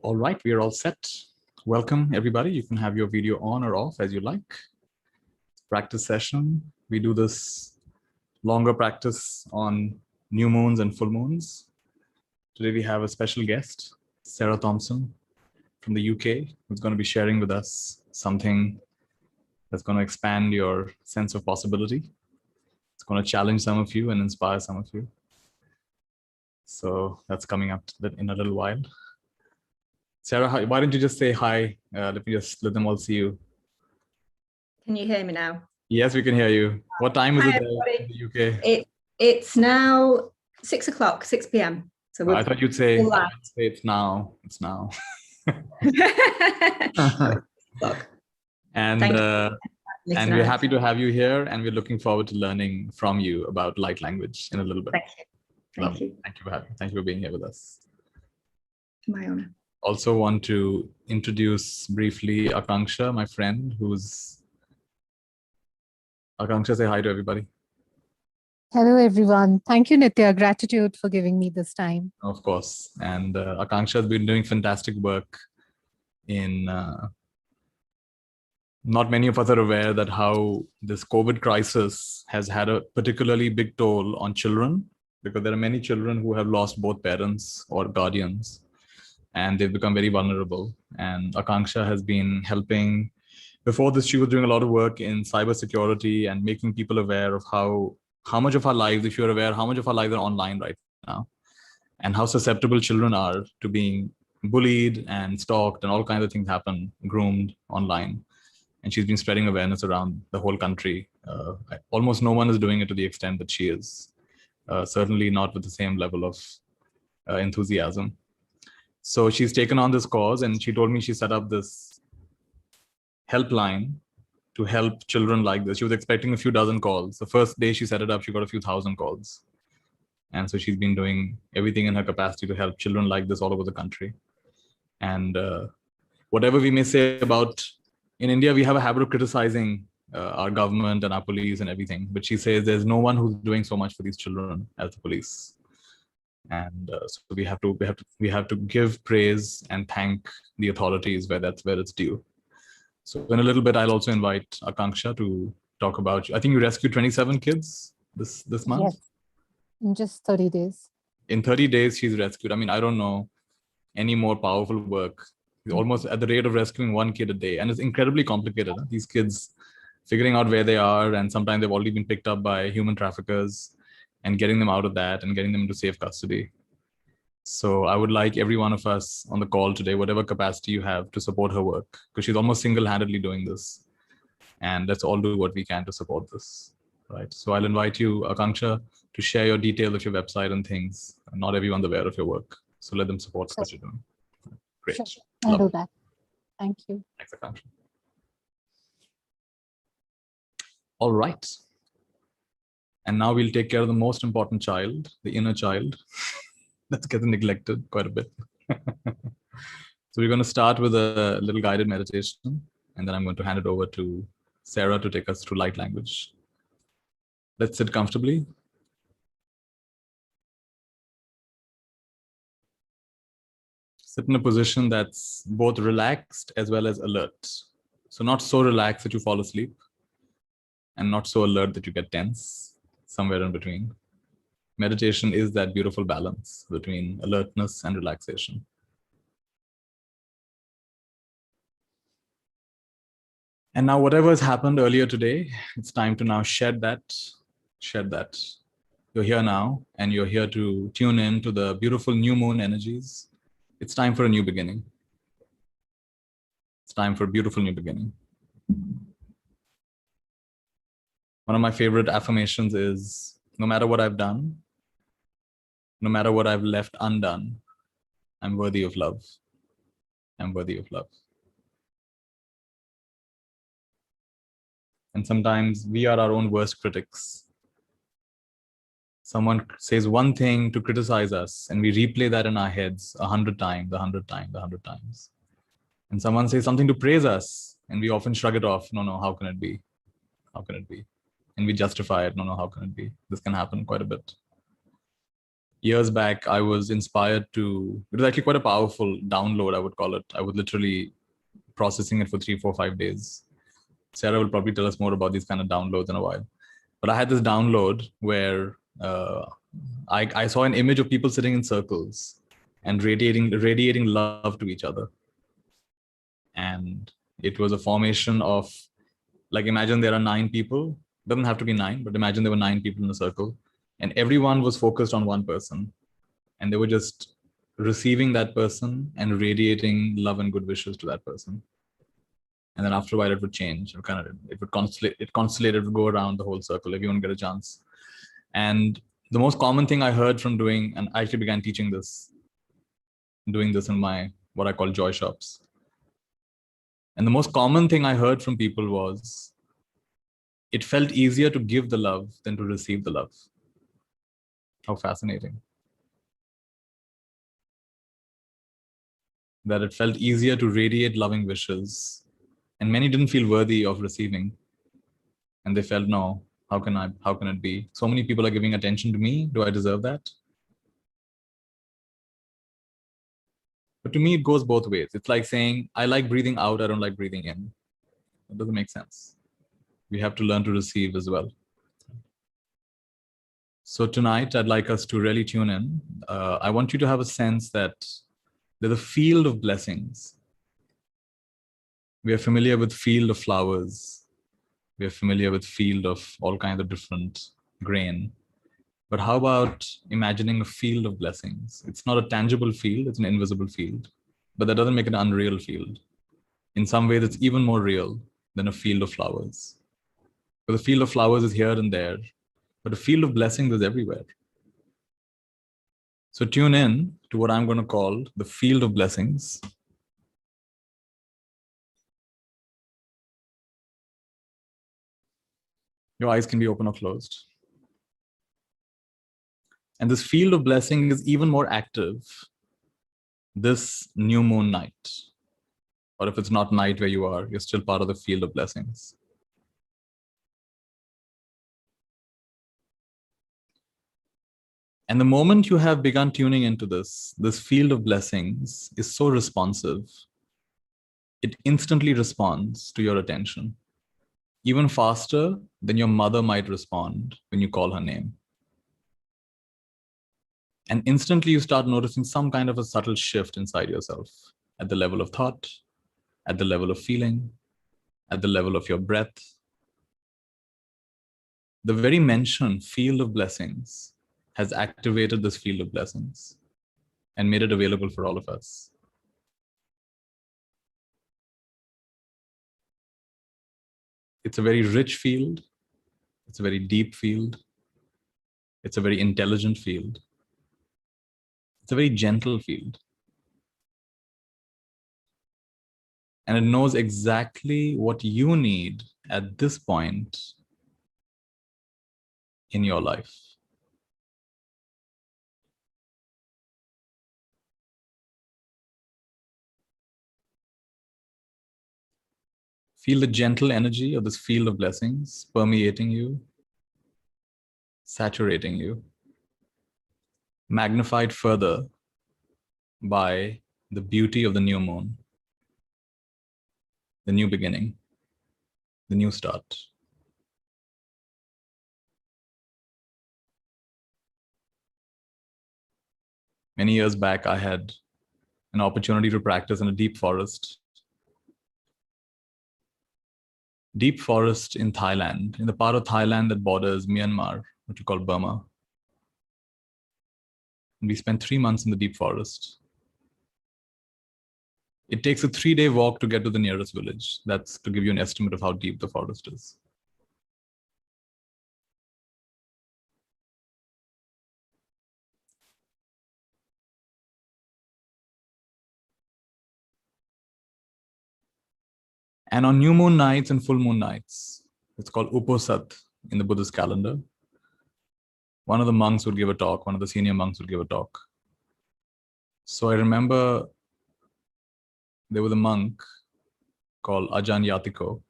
All right, we are all set. Welcome, everybody. You can have your video on or off as you like. Practice session. We do this longer practice on new moons and full moons. Today we have a special guest, Sarah Thompson from the UK, who's going to be sharing with us something that's going to expand your sense of possibility. It's going to challenge some of you and inspire some of you. So that's coming up in a little while. Sarah, why don't you just say hi? Let them all see you. Can you hear me now? Yes, we can hear you. What time is Hi, it everybody. there in the UK? It's now 6 o'clock, 6 p.m. So I thought you'd say it's now. It's now. And we're happy to have you here, and we're looking forward to learning from you about light language in a little bit. Thank you. Thank you for being here with us. My honor. Also want to introduce briefly Akancha, my friend, Akancha, say hi to everybody. Hello, everyone. Thank you, Nithya. Gratitude for giving me this time. Of course. And Akancha has been doing fantastic work in, not many of us are aware that how this COVID crisis has had a particularly big toll on children, because there are many children who have lost both parents or guardians, and they've become very vulnerable. And Akancha has been helping. Before this, she was doing a lot of work in cybersecurity and making people aware of how much of our lives, if you're aware, how much of our lives are online right now, and how susceptible children are to being bullied and stalked, and all kinds of things happen, groomed online. And she's been spreading awareness around the whole country. Almost no one is doing it to the extent that she is. Certainly not with the same level of enthusiasm. So she's taken on this cause, and she told me she set up this helpline to help children like this. She was expecting a few dozen calls. The first day she set it up, she got a few thousand calls. And so she's been doing everything in her capacity to help children like this all over the country. And whatever we may say about, in India, we have a habit of criticizing our government and our police and everything. But she says there's no one who's doing so much for these children as the police. And so we have to give praise and thank the authorities where it's due. So in a little bit, I'll also invite Akancha to talk about. I think you rescued 27 kids this month. Yes, in just 30 days. In 30 days, she's rescued. I mean, I don't know any more powerful work. Almost at the rate of rescuing one kid a day, and it's incredibly complicated. Huh? These kids figuring out where they are, and sometimes they've already been picked up by human traffickers, and getting them out of that and getting them into safe custody. So I would like every one of us on the call today, whatever capacity you have, to support her work, because she's almost single-handedly doing this. And let's all do what we can to support this, right? So I'll invite you, Akancha, to share your details of your website and things. Not everyone's aware of your work, so let them support what you're doing. Great. Sure. I'll do that. Thank you. Thanks, Akancha. All right. And now we'll take care of the most important child, the inner child. That's getting neglected quite a bit. So we're going to start with a little guided meditation, and then I'm going to hand it over to Sarah to take us through light language. Let's sit comfortably. Sit in a position that's both relaxed as well as alert. So not so relaxed that you fall asleep, and not so alert that you get tense, somewhere in between. Meditation is that beautiful balance between alertness and relaxation. And now whatever has happened earlier today, it's time to now shed that. You're here now, and you're here to tune in to the beautiful new moon energies. It's time for a new beginning. It's time for a beautiful new beginning. One of my favorite affirmations is, no matter what I've done, no matter what I've left undone, I'm worthy of love. I'm worthy of love. And sometimes we are our own worst critics. Someone says one thing to criticize us, and we replay that in our heads 100 times, 100 times, 100 times. And someone says something to praise us, and we often shrug it off. No, how can it be? How can it be? And we justify it. No, how can it be? This can happen quite a bit. years back, I was inspired to, it was actually quite a powerful download, I would call it. I was literally processing it for 3, 4, 5 days. Sarah will probably tell us more about these kind of downloads in a while. But I had this download where I saw an image of people sitting in circles and radiating love to each other. And it was a formation of, like, imagine there are 9 people. Doesn't have to be 9, but imagine there were 9 people in a circle, and everyone was focused on one person, and they were just receiving that person and radiating love and good wishes to that person. And then after a while, it would change. It would constellate. It would go around the whole circle. Everyone get a chance. And the most common thing I heard from doing, and I actually began doing this in my what I call joy shops. And the most common thing I heard from people was, it felt easier to give the love than to receive the love. How fascinating. That it felt easier to radiate loving wishes, and many didn't feel worthy of receiving. And they felt, no, how can it be? So many people are giving attention to me. Do I deserve that? But to me, it goes both ways. It's like saying, I like breathing out, I don't like breathing in. That doesn't make sense. We have to learn to receive as well. So tonight, I'd like us to really tune in. I want you to have a sense that there's a field of blessings. We are familiar with field of flowers. We are familiar with field of all kinds of different grain. But how about imagining a field of blessings? It's not a tangible field, it's an invisible field. But that doesn't make it an unreal field. In some ways, it's even more real than a field of flowers. But the field of flowers is here and there, but a field of blessings is everywhere. So tune in to what I'm going to call the field of blessings. Your eyes can be open or closed. And this field of blessing is even more active this new moon night. Or if it's not night where you are, you're still part of the field of blessings. And the moment you have begun tuning into this field of blessings is so responsive. It instantly responds to your attention, even faster than your mother might respond when you call her name. And instantly you start noticing some kind of a subtle shift inside yourself at the level of thought, at the level of feeling, at the level of your breath. The very mentioned field of blessings has activated this field of blessings and made it available for all of us. It's a very rich field. It's a very deep field. It's a very intelligent field. It's a very gentle field. And it knows exactly what you need at this point in your life. Feel the gentle energy of this field of blessings permeating you, saturating you, magnified further by the beauty of the new moon, the new beginning, the new start. Many years back, I had an opportunity to practice in a deep forest in Thailand, in the part of Thailand that borders Myanmar, which we call Burma. And we spent 3 months in the deep forest. It takes a 3-day walk to get to the nearest village. That's to give you an estimate of how deep the forest is. And on new moon nights and full moon nights, it's called Uposat in the Buddhist calendar, one of the monks would give a talk, one of the senior monks would give a talk. So I remember there was a monk called Ajahn Yatiko,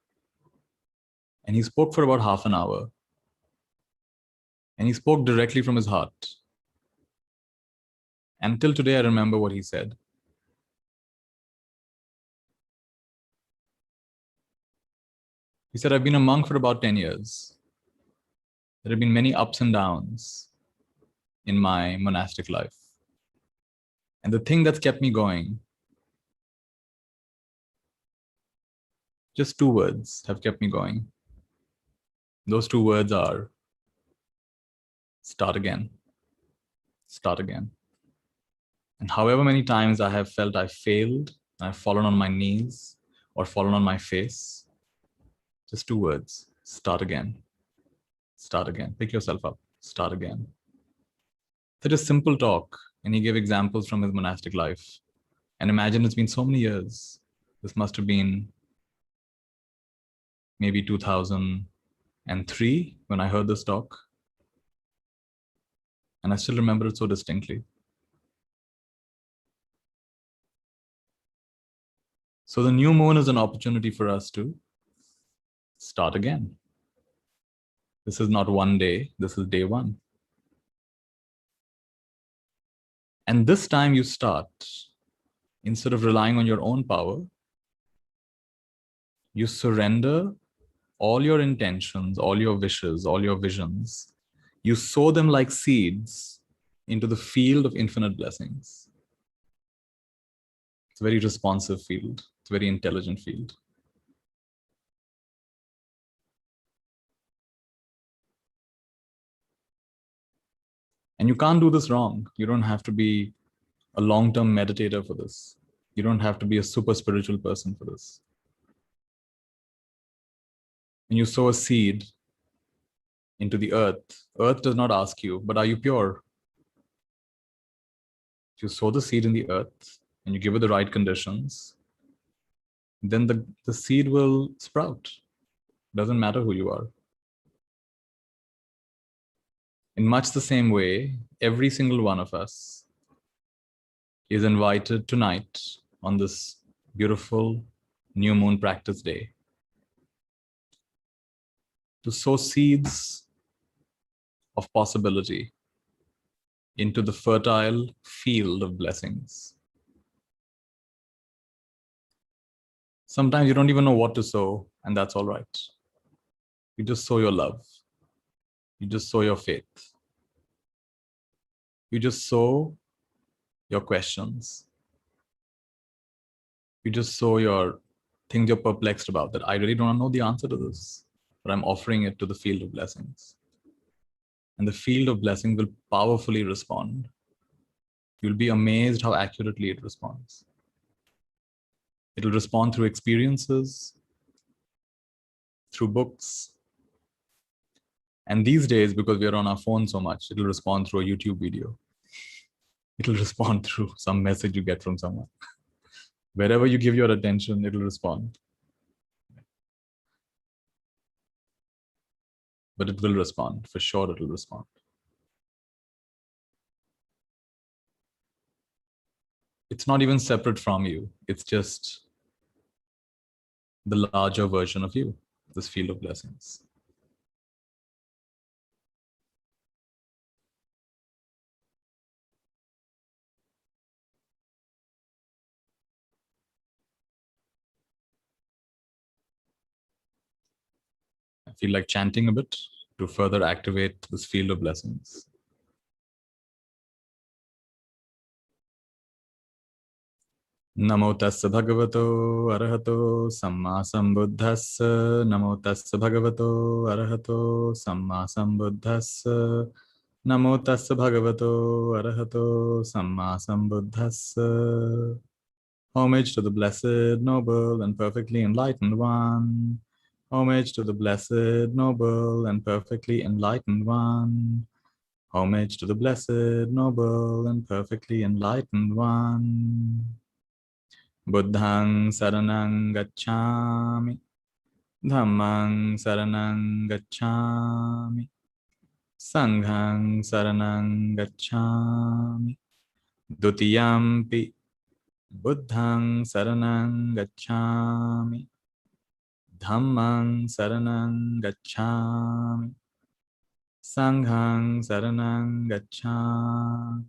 and he spoke for about half an hour. And he spoke directly from his heart. And till today, I remember what he said. He said, I've been a monk for about 10 years. There have been many ups and downs in my monastic life. And the thing that's kept me going, just 2 words have kept me going. Those 2 words are start again, start again. And however many times I have felt I failed, I've fallen on my knees or fallen on my face, just 2 words, start again, start again. Pick yourself up, start again. Such a simple talk. And he gave examples from his monastic life. And imagine it's been so many years. This must have been maybe 2003 when I heard this talk. And I still remember it so distinctly. So the new moon is an opportunity for us to start again. This is not one day, this is day 1. And this time you start, instead of relying on your own power, you surrender all your intentions, all your wishes, all your visions. You sow them like seeds into the field of infinite blessings. It's a very responsive field. It's a very intelligent field. And you can't do this wrong. You don't have to be a long-term meditator for this. You don't have to be a super spiritual person for this. When you sow a seed into the earth, earth does not ask you, but are you pure? If you sow the seed in the earth and you give it the right conditions, then the seed will sprout. Doesn't matter who you are. In much the same way, every single one of us is invited tonight on this beautiful new moon practice day to sow seeds of possibility into the fertile field of blessings. Sometimes you don't even know what to sow, and that's all right. You just sow your love. You just sow your faith. You just sow your questions. You just sow your things you're perplexed about, that I really don't know the answer to this, but I'm offering it to the field of blessings. And the field of blessing will powerfully respond. You'll be amazed how accurately it responds. It'll respond through experiences, through books. And these days, because we are on our phone so much, it'll respond through a YouTube video. It'll respond through some message you get from someone. Wherever you give your attention, it'll respond. But it will respond. For sure, it'll respond. It's not even separate from you. It's just the larger version of you, this field of blessings. I feel like chanting a bit to further activate this field of blessings. Namo tassa bhagavato arahato samma sambuddhassa. Namo tassa bhagavato arahato samma sambuddhassa. Namo tassa bhagavato arahato samma sambuddhassa. Homage to the blessed, noble, and perfectly enlightened one. Homage to the blessed, noble, and perfectly enlightened one. Homage to the blessed, noble, and perfectly enlightened one. Buddhang saranang gacchami. Dhammang saranang gacchami. Sanghang saranang gacchami. Dutiyampi Buddhang saranang gacchami. Dhammang saranang gacchami. Sanghang saranang gacchami.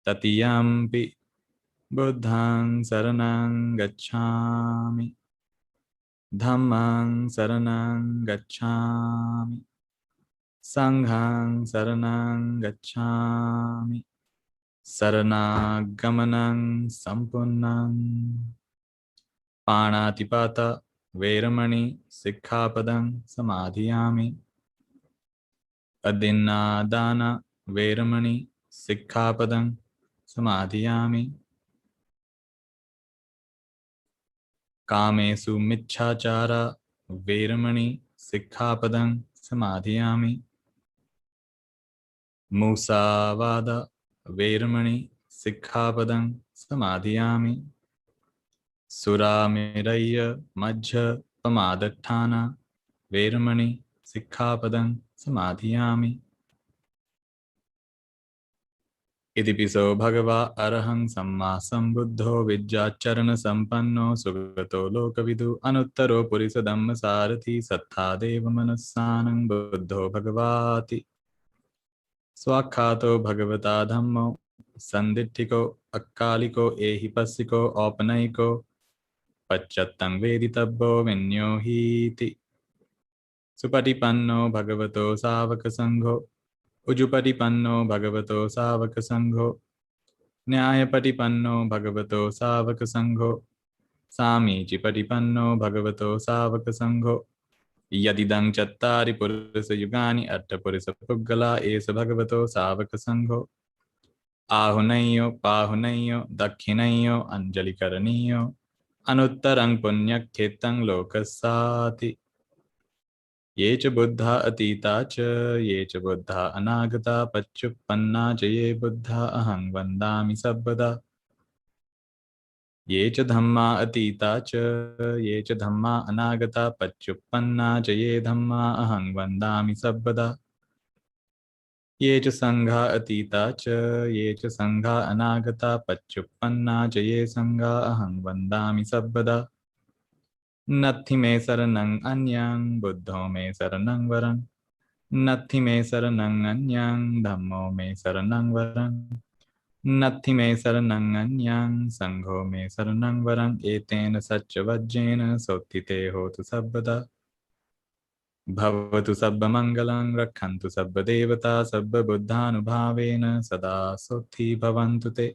Tatiyampi buddhang saranang gacchami. Dhammang saranang gacchami. Sanghang saranang gacchami. Saranagammanang sampunnang. Panatipata veramani sikkhapadang samadhiyami. Adinnadana veramani sikkhapadang samadhiyami. Kamesu michhachara veramani sikkhapadang samadhiyami. Musavada veramani sikkhapadang samadhiyami. Suramiraya majha pamadatthana veramani sikkhapadang samadhiyami. Idipiso bhagava arahang samma sambuddho vidyacharana sampanno sugato lokavidu anuttaro purisa dhamma sarathi sattha deva manassanang buddho bhagavati swakhato bhagavata dhammo sanditthiko akkaliko ehipassiko aupanayiko pacchattam veditabbo vinyohiti supatipanno bhagavato savaka sangho Ujupatipanno bhagavato savaka sangho Nyayapatipanno bhagavato savaka sangho Samijipatipanno bhagavato savaka sangho Yadidang chattari purisa yugani atta purisa puggala esa bhagavato savaka sangho Ahunayo pahunayo dakkhinayo anjali karaniyo Anuttarang punyak khetang lokasati Ye cha buddha atita cha, ye cha buddha anagata paccuppanna cha ye buddha ahang vandami sabbada. Ye cha dhamma atita cha, ye cha dhamma anagata paccuppanna cha ye dhamma ahang vandami sabbada. Ye cha sangha atita cha, ye cha sangha anagata paccuppanna cha ye sangha ahang vandami sabbada. Nathi me saranang anyang, buddho me saranang varang. Nathi me saranang anyang, dhammo me saranang varang. Nathi me saranang anyang, sangho me saranang varang. Etena satcha vajjena sottite hotu sabbada. Bhavatu sabba mangalang rakhantu sabba devata sabba buddhanubhavena sada sotti bhavantu te.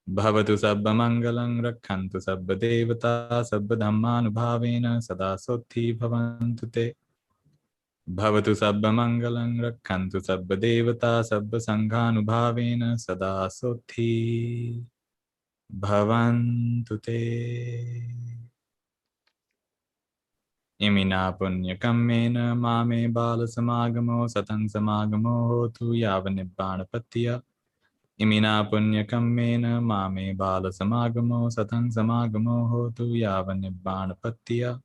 Bhavatu sabba mangalang rakhantu sabba devata sabba dhammanubhavena sada sotti bhavantu te. Bhavatu sabba mangalang rakhantu sabba devata sabba sanghanubhavena sada sothi bhavantu te. Imina punya kammena mame bala samagamo satang samagamo hotu yava nibbana patiya. Imina punya kammena mame bala samagamo satang samagamo hotu yava nibbana patiya.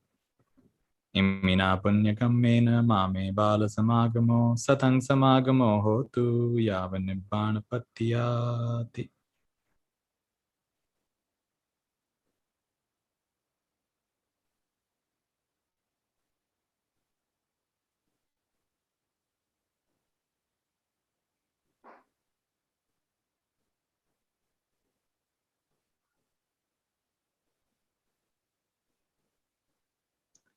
Imina punya kammena mame bala samagamo satang samagamo hotu yava nibbana pattiyati.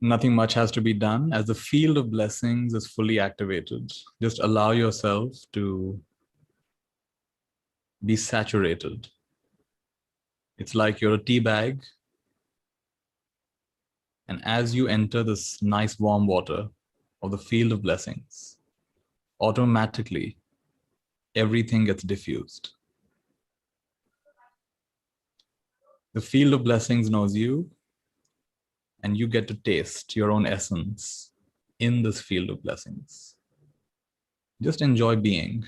Nothing much has to be done as the field of blessings is fully activated. Just allow yourself to be saturated. It's like you're a tea bag. And as you enter this nice warm water of the field of blessings, automatically everything gets diffused. The field of blessings knows you, and you get to taste your own essence in this field of blessings. Just enjoy being.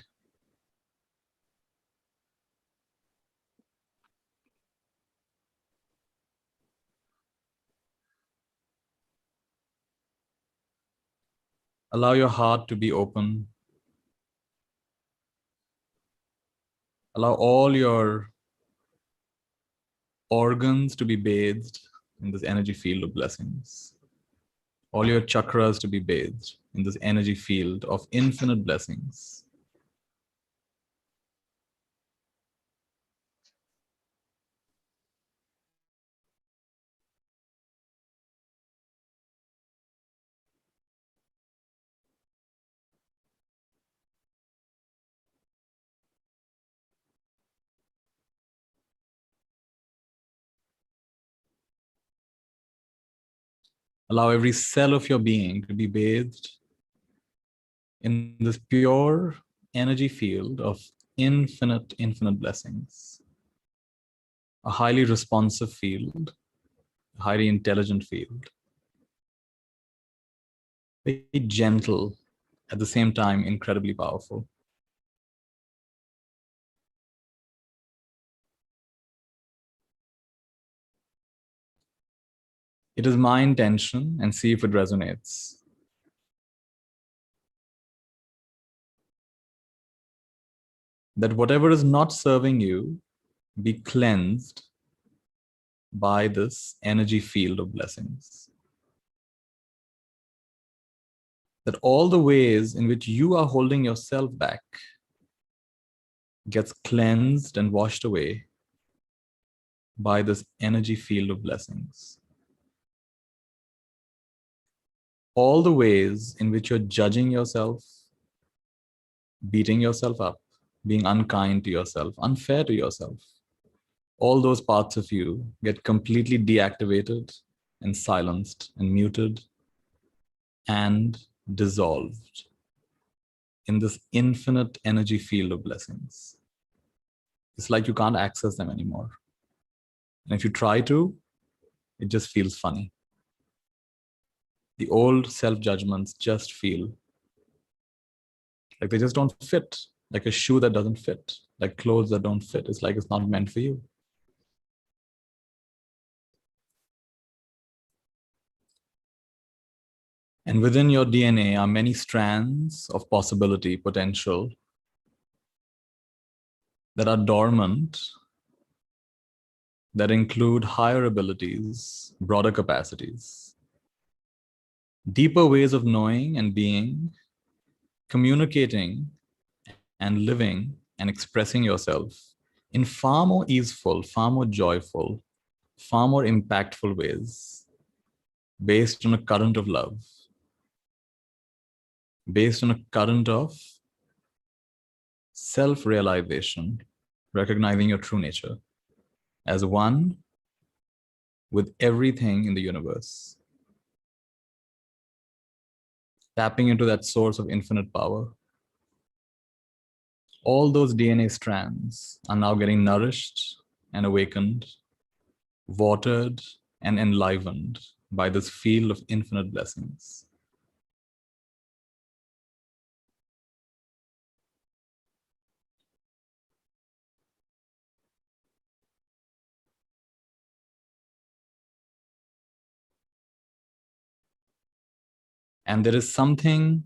Allow your heart to be open. Allow all your organs to be bathed in this energy field of blessings. All your chakras to be bathed in this energy field of infinite blessings. Allow every cell of your being to be bathed in this pure energy field of infinite blessings. A highly responsive field, a highly intelligent field. Very gentle, at the same time, incredibly powerful. It is my intention, and see if it resonates, that whatever is not serving you be cleansed by this energy field of blessings. That all the ways in which you are holding yourself back gets cleansed and washed away by this energy field of blessings. All the ways in which you're judging yourself, beating yourself up, being unkind to yourself, unfair to yourself, all those parts of you get completely deactivated and silenced and muted and dissolved in this infinite energy field of blessings. It's like you can't access them anymore. And if you try to, it just feels funny. The old self-judgments just feel like they just don't fit, like a shoe that doesn't fit, like clothes that don't fit. It's like it's not meant for you. And within your DNA are many strands of possibility, potential, that are dormant, that include higher abilities, broader capacities, deeper ways of knowing and being, communicating and living and expressing yourself in far more easeful, far more joyful, far more impactful ways, based on a current of love, based on a current of self-realization, recognizing your true nature as one with everything in the universe, tapping into that source of infinite power. All those DNA strands are now getting nourished and awakened, watered and enlivened by this field of infinite blessings. And there is something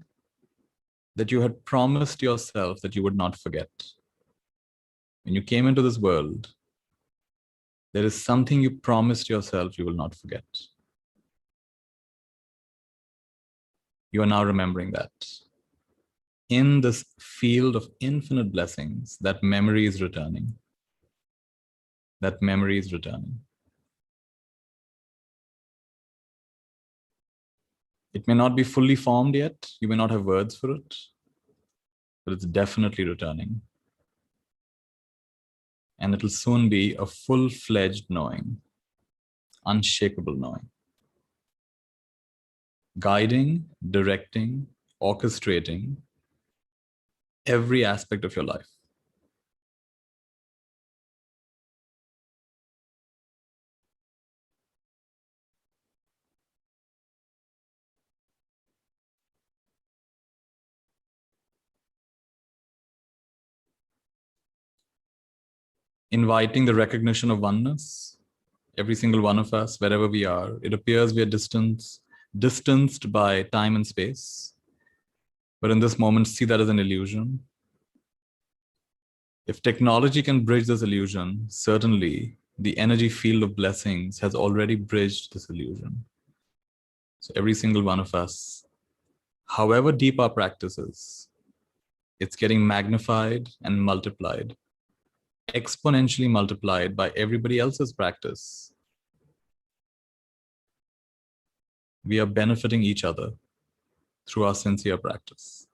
that you had promised yourself that you would not forget. When you came into this world, there is something you promised yourself you will not forget. You are now remembering that. In this field of infinite blessings, that memory is returning. That memory is returning. It may not be fully formed yet. You may not have words for it, but it's definitely returning. And it'll soon be a full-fledged knowing, unshakable knowing. Guiding, directing, orchestrating every aspect of your life. Inviting the recognition of oneness, every single one of us, wherever we are. It appears we are distanced by time and space. But in this moment, see that as an illusion. If technology can bridge this illusion, certainly the energy field of blessings has already bridged this illusion. So every single one of us, however deep our practice is, it's getting magnified and multiplied, exponentially multiplied by everybody else's practice. We are benefiting each other through our sincere practice.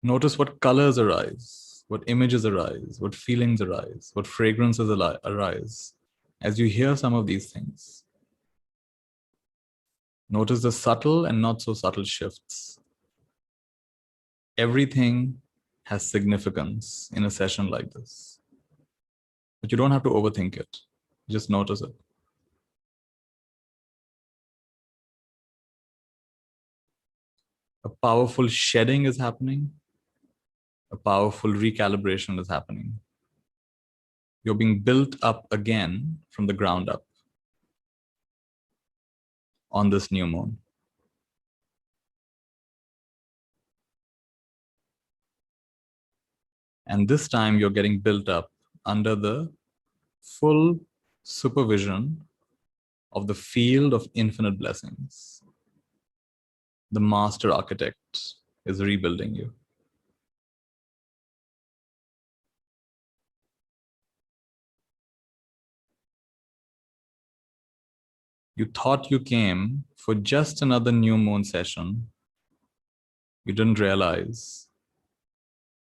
Notice what colors arise. what images arise, what feelings arise, what fragrances arise. As you hear some of these things, notice the subtle and not so subtle shifts. Everything has significance in a session like this, but you don't have to overthink it. Just notice it. A powerful shedding is happening. A powerful recalibration is happening. You're being built up again from the ground up on this new moon. And this time you're getting built up under the full supervision of the field of infinite blessings. The master architect is rebuilding you. You thought you came for just another new moon session. You didn't realize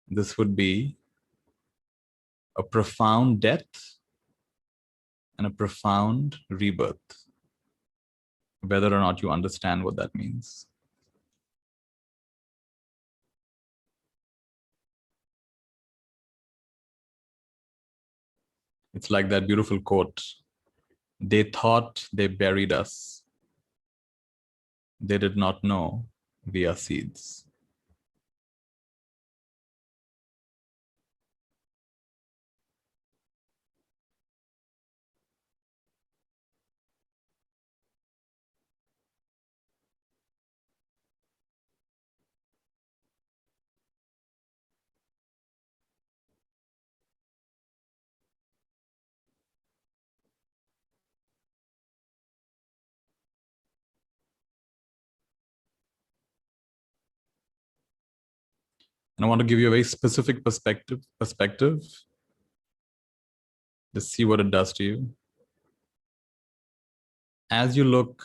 this would be a profound death and a profound rebirth, whether or not you understand what that means. It's like that beautiful quote, they thought they buried us. They did not know we are seeds. And I want to give you a very specific perspective. Just see what it does to you. As you look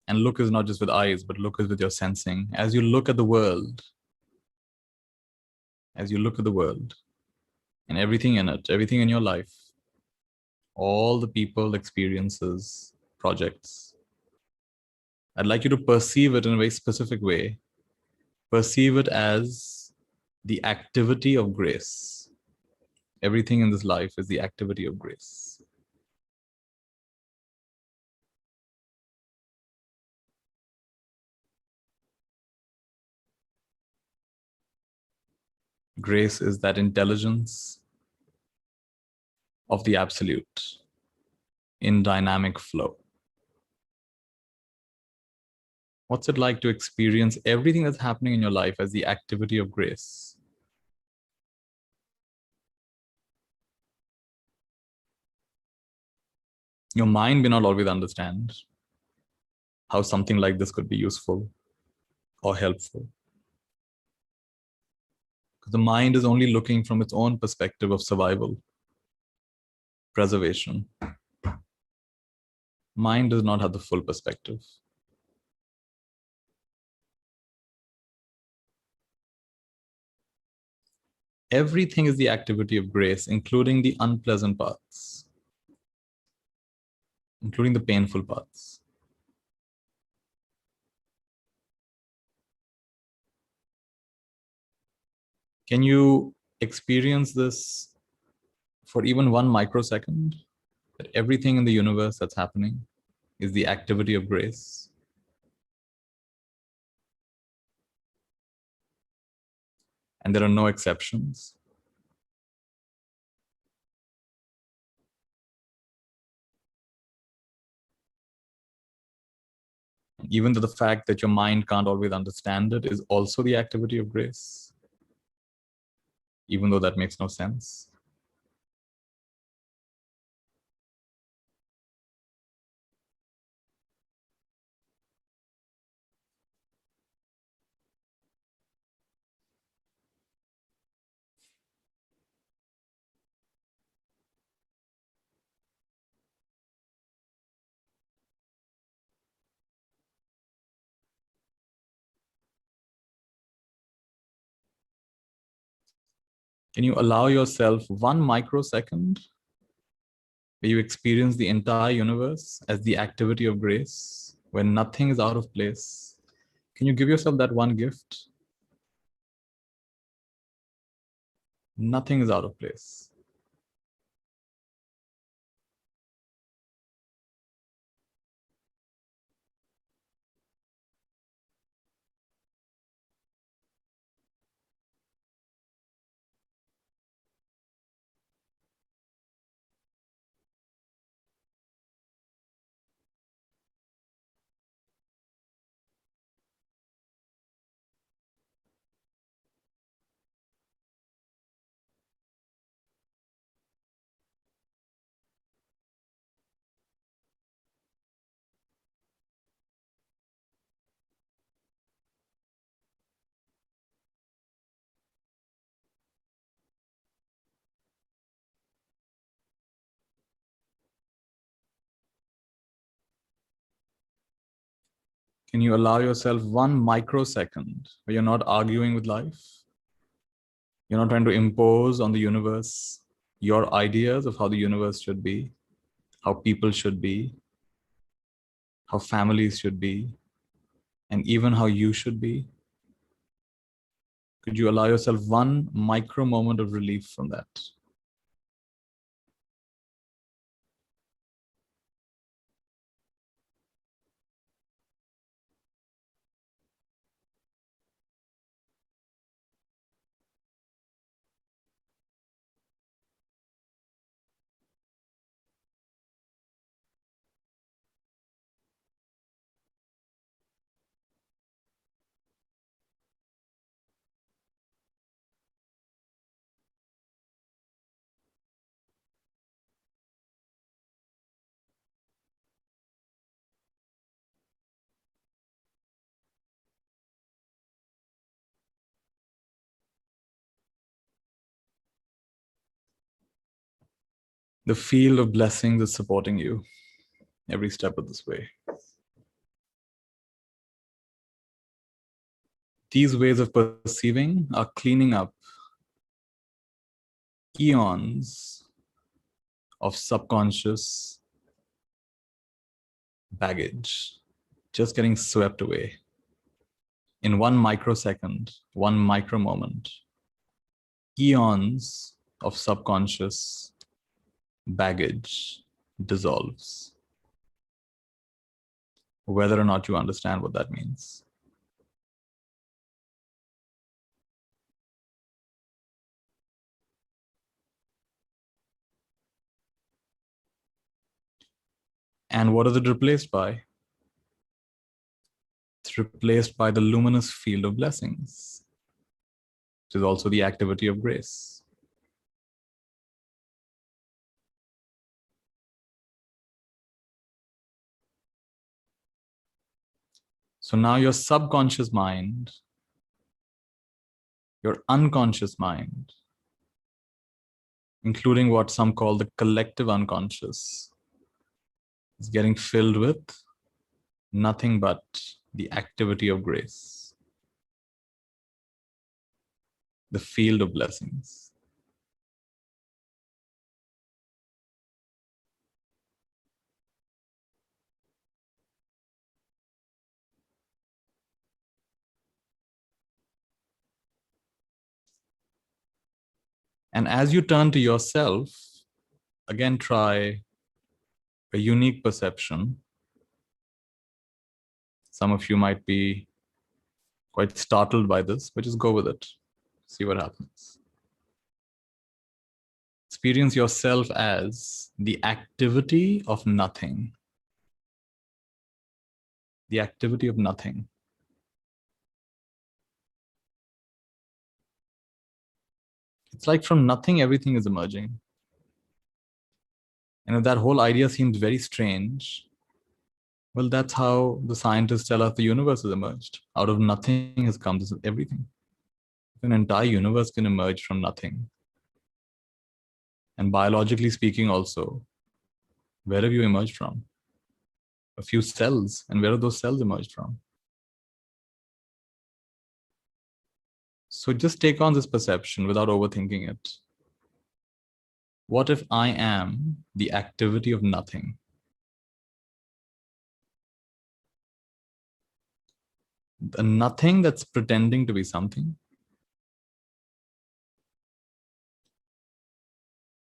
and look is not just with eyes, but look is with your sensing. As you look at the world, and everything in it, everything in your life, all the people, experiences, projects, I'd like you to perceive it in a very specific way. Perceive it as the activity of grace. Everything in this life is the activity of grace. Grace is that intelligence of the absolute in dynamic flow. What's it like to experience everything that's happening in your life as the activity of grace? Your mind may not always understand how something like this could be useful or helpful. Because the mind is only looking from its own perspective of survival, preservation. Mind does not have the full perspective. Everything is the activity of grace, including the unpleasant parts, including the painful parts. Can you experience this for even 1 microsecond? That everything in the universe that's happening is the activity of grace. And there are no exceptions. Even though the fact that your mind can't always understand it is also the activity of grace, even though that makes no sense. Can you allow yourself 1 microsecond where you experience the entire universe as the activity of grace, where nothing is out of place? Can you give yourself that one gift? Nothing is out of place. Can you allow yourself 1 microsecond where you're not arguing with life? You're not trying to impose on the universe your ideas of how the universe should be, how people should be, how families should be, and even how you should be. Could you allow yourself 1 micro moment of relief from that? The field of blessings is supporting you every step of this way. These ways of perceiving are cleaning up eons of subconscious baggage, just getting swept away in 1 microsecond, 1 micro moment. Eons of subconscious baggage dissolves, whether or not you understand what that means. And what is it replaced by? It's replaced by the luminous field of blessings, which is also the activity of grace. So now your subconscious mind, your unconscious mind, including what some call the collective unconscious, is getting filled with nothing but the activity of grace, the field of blessings. And as you turn to yourself, again, try a unique perception. Some of you might be quite startled by this, but just go with it. See what happens. Experience yourself as the activity of nothing. The activity of nothing. It's like from nothing, everything is emerging. And if that whole idea seems very strange, well, that's how the scientists tell us the universe has emerged. Out of nothing has come this everything. An entire universe can emerge from nothing. And biologically speaking also, where have you emerged from? A few cells. And where have those cells emerged from? So just take on this perception without overthinking it. What if I am the activity of nothing? The nothing that's pretending to be something.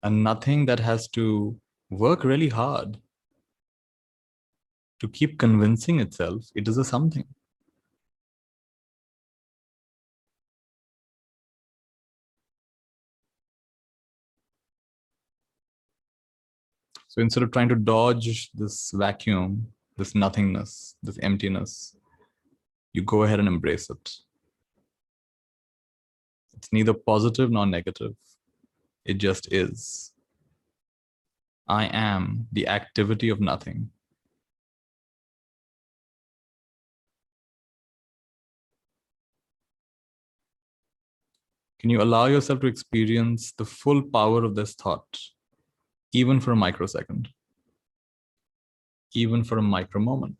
And nothing that has to work really hard to keep convincing itself it is a something. So instead of trying to dodge this vacuum, this nothingness, this emptiness, you go ahead and embrace it. It's neither positive nor negative. It just is. I am the activity of nothing. Can you allow yourself to experience the full power of this thought, even for a microsecond, even for a micro moment?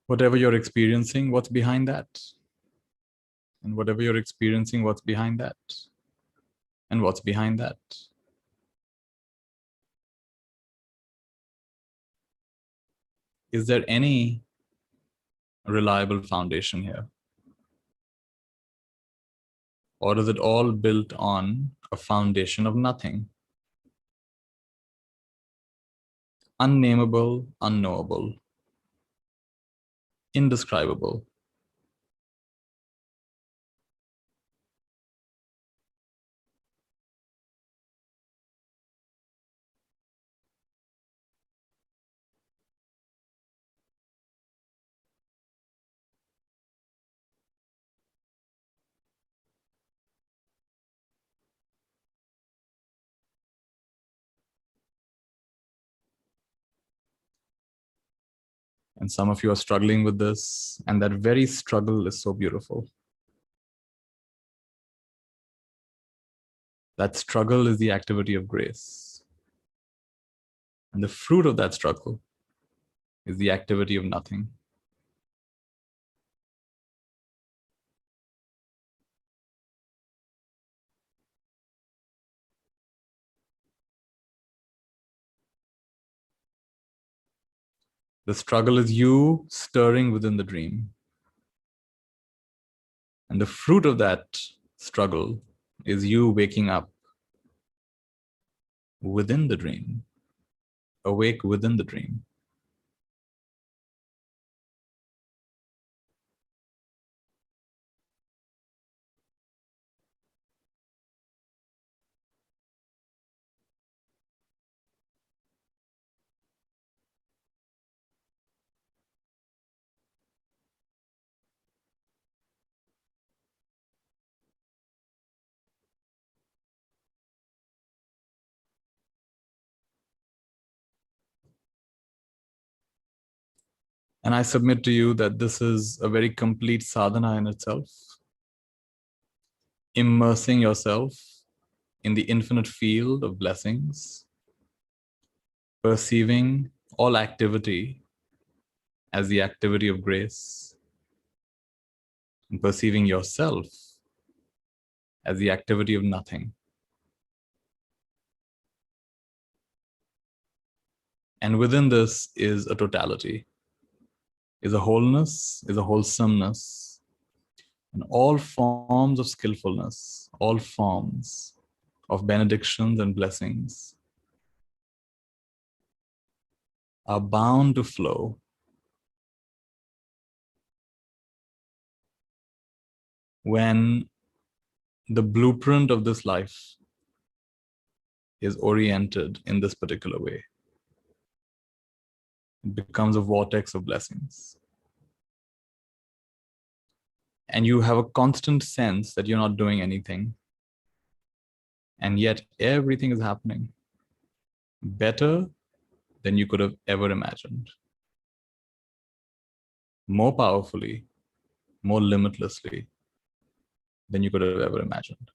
Whatever you're experiencing, what's behind that? And whatever you're experiencing, what's behind that? And what's behind that? Is there any reliable foundation here? Or is it all built on a foundation of nothing? Unnameable, unknowable, indescribable. And some of you are struggling with this, and that very struggle is so beautiful. That struggle is the activity of grace. And the fruit of that struggle is the activity of nothing. The struggle is you stirring within the dream. And the fruit of that struggle is you waking up within the dream, awake within the dream. And I submit to you that this is a very complete sadhana in itself. Immersing yourself in the infinite field of blessings, perceiving all activity as the activity of grace, and perceiving yourself as the activity of nothing. And within this is a totality, is a wholeness, is a wholesomeness, and all forms of skillfulness, all forms of benedictions and blessings are bound to flow when the blueprint of this life is oriented in this particular way. It becomes a vortex of blessings. and you have a constant sense that you're not doing anything, and yet everything is happening better than you could have ever imagined, more powerfully, more limitlessly than you could have ever imagined.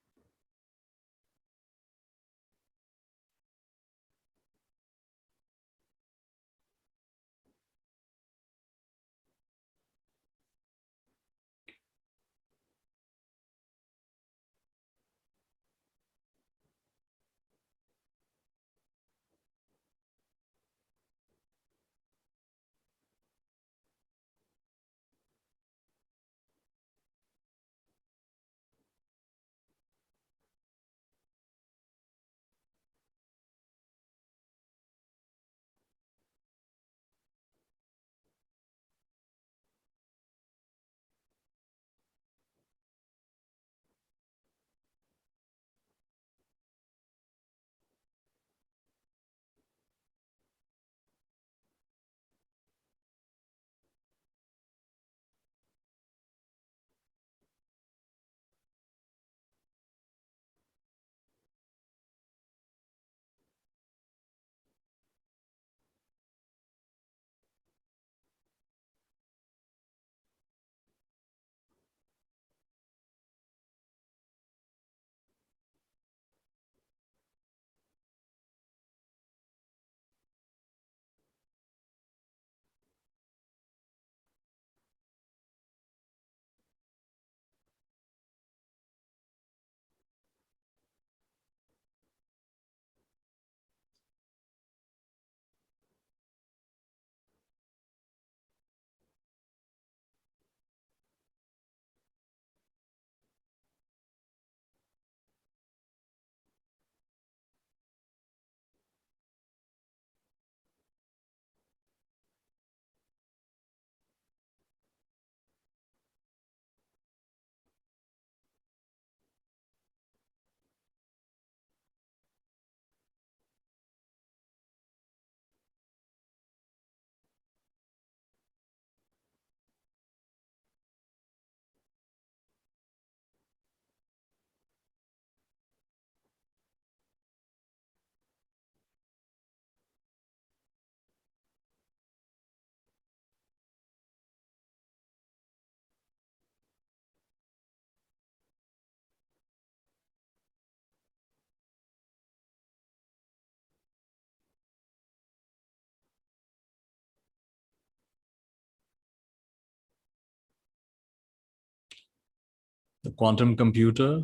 The quantum computer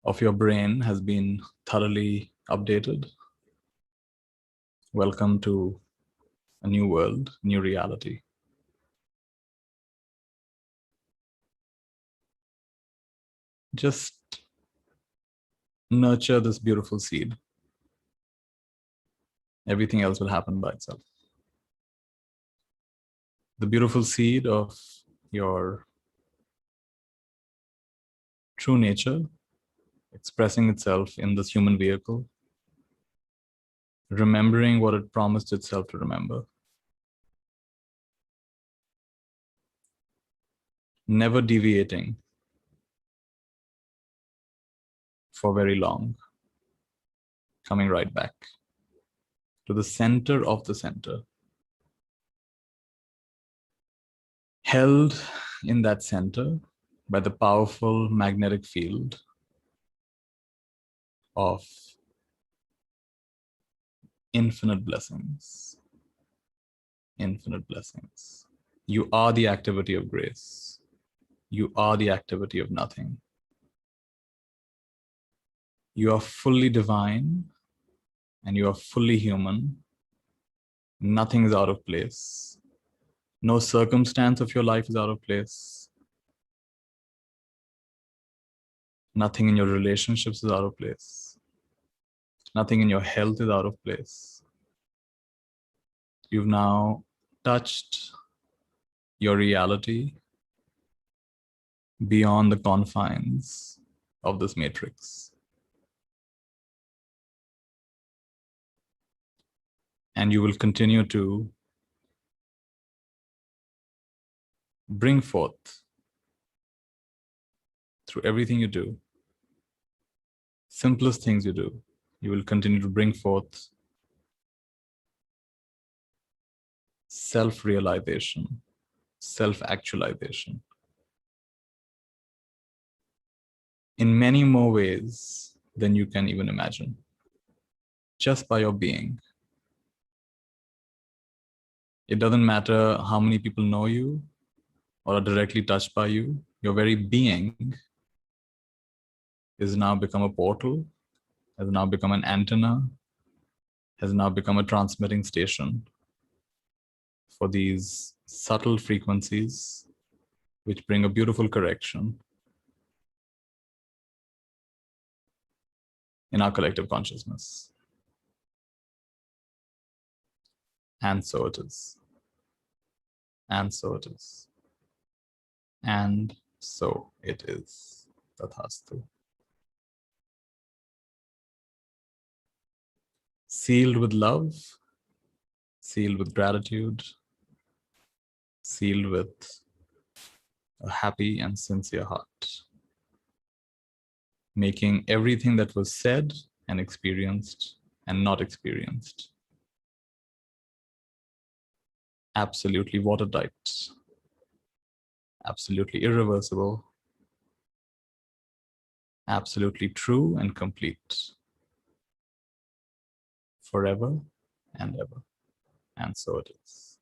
of your brain has been thoroughly updated. Welcome to a new world, new reality. Just nurture this beautiful seed. Everything else will happen by itself. The beautiful seed of your true nature expressing itself in this human vehicle, remembering what it promised itself to remember, never deviating for very long, coming right back to the center of the center, held in that center by the powerful magnetic field of infinite blessings. Infinite blessings. You are the activity of grace. You are the activity of nothing. You are fully divine and you are fully human. Nothing is out of place. No circumstance of your life is out of place. Nothing in your relationships is out of place. Nothing in your health is out of place. You've now touched your reality beyond the confines of this matrix. And you will continue to bring forth through everything you do, simplest things you do, you will continue to bring forth self-realization, self-actualization in many more ways than you can even imagine, just by your being. It doesn't matter how many people know you or are directly touched by you. Your very being has now become a portal, has now become an antenna, has now become a transmitting station for these subtle frequencies which bring a beautiful correction in our collective consciousness. And so it is. And so it is. And so it is. Tathastu. Sealed with love, sealed with gratitude, sealed with a happy and sincere heart, making everything that was said and experienced and not experienced absolutely watertight, absolutely irreversible, absolutely true and complete, forever and ever. And so it is.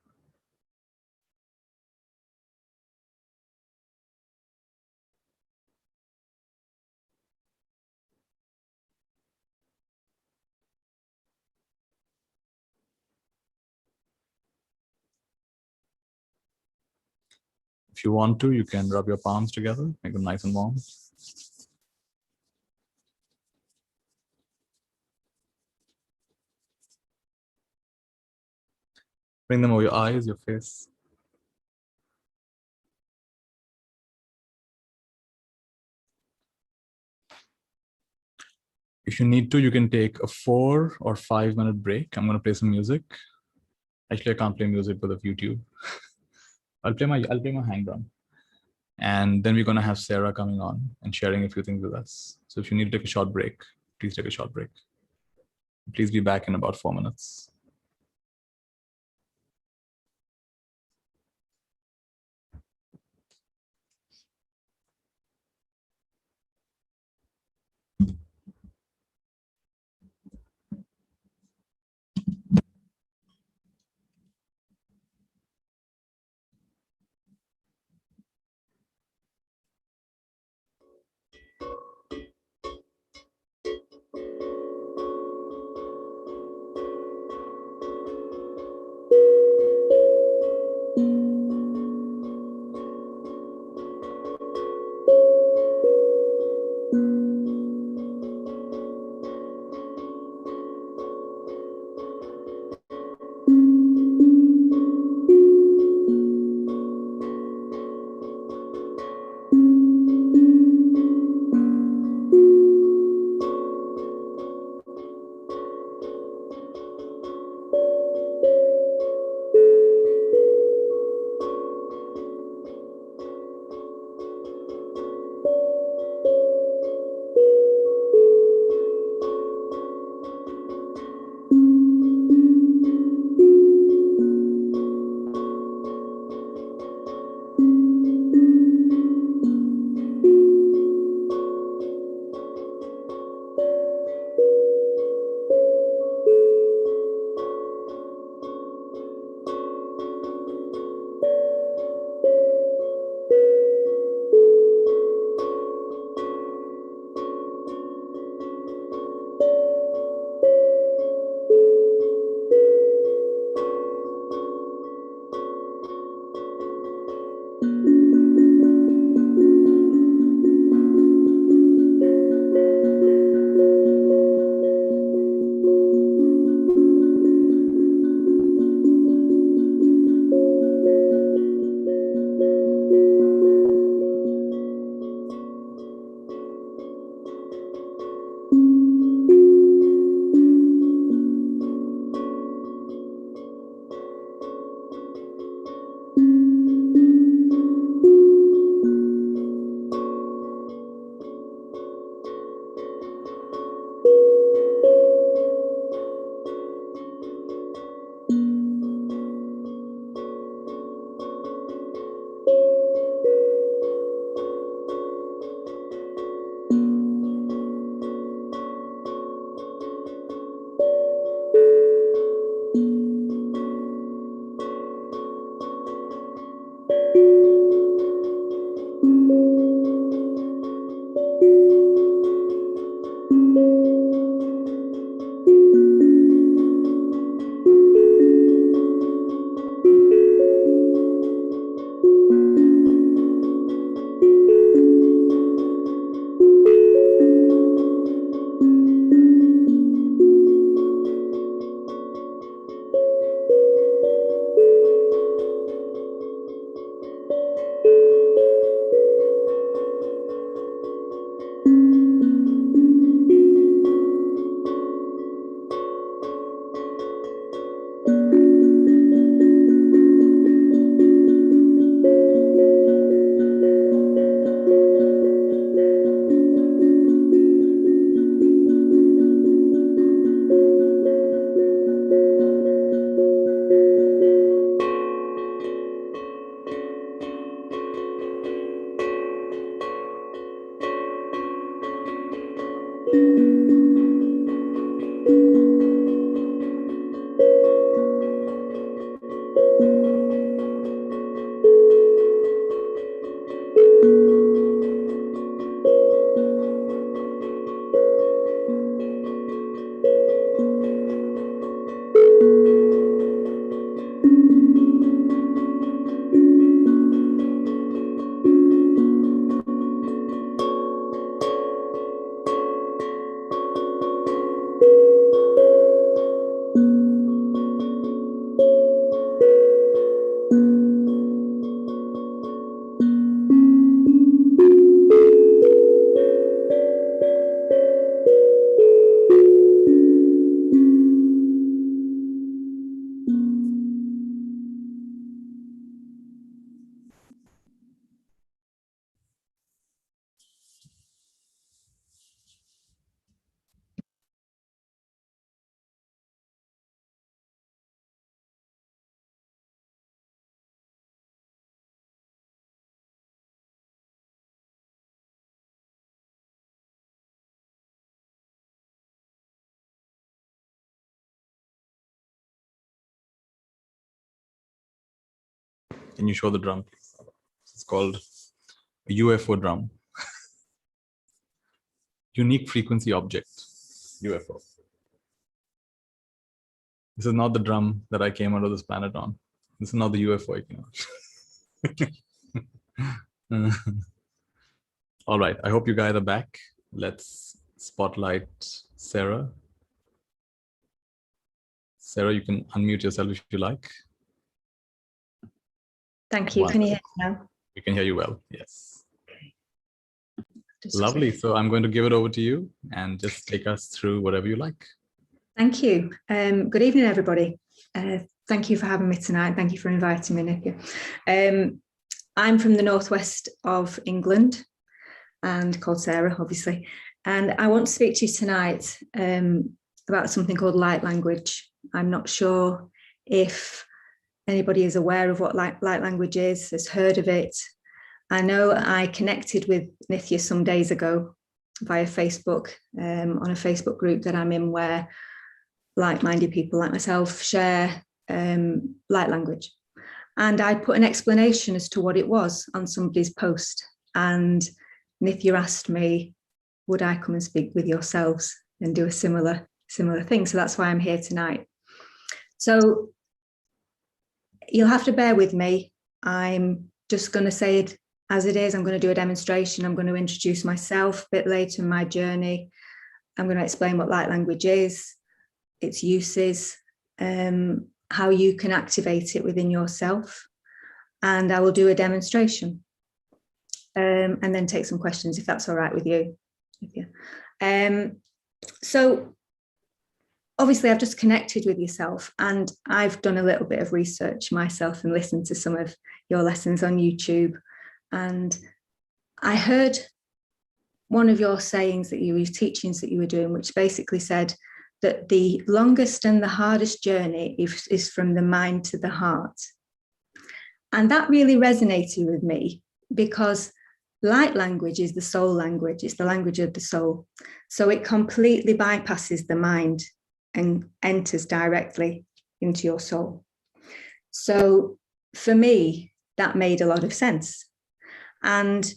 If you want to, you can rub your palms together, make them nice and warm. Bring them over your eyes, your face. If you need to, you can take a 4 or 5 minute break. I'm going to play some music. Actually, I can't play music with YouTube. I'll play my hang drum. And then we're going to have Sarah coming on and sharing a few things with us. So if you need to take a short break, please take a short break. Please be back in about 4 minutes. Can you show the drum, please? It's called a UFO drum. Unique frequency object, UFO. This is not the drum that I came out of this planet on. This is not the UFO I came out. All right, I hope you guys are back. Let's spotlight Sarah. Sarah, you can unmute yourself if you like. Thank you. Can you hear me now? We can hear you well, yes. Okay. Lovely. So I'm going to give it over to you and just take us through whatever you like. Thank you. Good evening, everybody. Thank you for having me tonight. Thank you for inviting me, Nithya. I'm from the northwest of England and called Sarah, obviously. And I want to speak to you tonight about something called light language. I'm not sure if anybody is aware of what light language is, has heard of it. I know I connected with Nithya some days ago via Facebook, on a Facebook group that I'm in, where like-minded people like myself share light language. And I put an explanation as to what it was on somebody's post. And Nithya asked me, would I come and speak with yourselves and do a similar thing? So that's why I'm here tonight. So you'll have to bear with me. I'm just going to say it as it is. I'm going to do a demonstration. I'm going to introduce myself a bit later in my journey. I'm going to explain what light language is, its uses, how you can activate it within yourself. And I will do a demonstration and then take some questions if that's all right with you. So obviously I've just connected with yourself, and I've done a little bit of research myself and listened to some of your lessons on YouTube. And I heard one of your sayings that your teachings that you were doing, which basically said that the longest and the hardest journey is from the mind to the heart. And that really resonated with me, because light language is the soul language. It's the language of the soul. So it completely bypasses the mind and enters directly into your soul. So for me, that made a lot of sense. And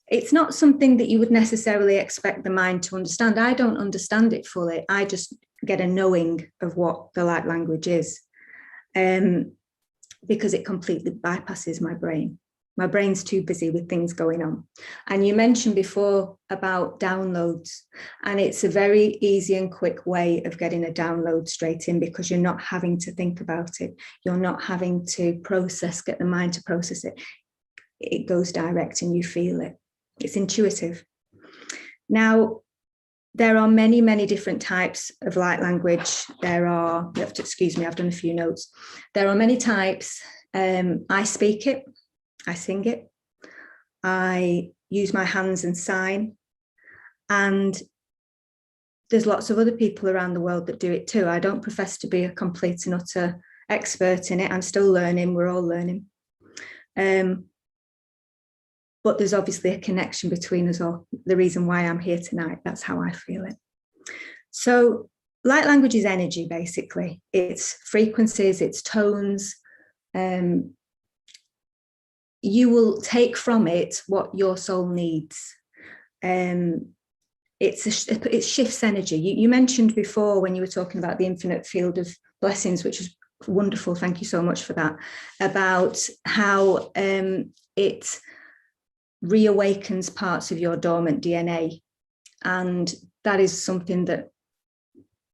it's not something that you would necessarily expect the mind to understand. I don't understand it fully. I just get a knowing of what the light language is, because it completely bypasses my brain. My brain's too busy with things going on. And you mentioned before about downloads, and it's a very easy and quick way of getting a download straight in, because you're not having to think about it. You're not having to get the mind to process it. It goes direct and you feel it. It's intuitive. Now, there are many, many different types of light language. You have to excuse me, I've done a few notes. There are many types. I speak it. I sing it, I use my hands and sign, and there's lots of other people around the world that do it too. I don't profess to be a complete and utter expert in it. I'm still learning, we're all learning. But there's obviously a connection between us all. The reason why I'm here tonight, that's how I feel it. So light language is energy, basically. It's frequencies, it's tones. You will take from it what your soul needs. It shifts energy. You mentioned before, when you were talking about the infinite field of blessings, which is wonderful, thank you so much for that, about how it reawakens parts of your dormant DNA. And that is something that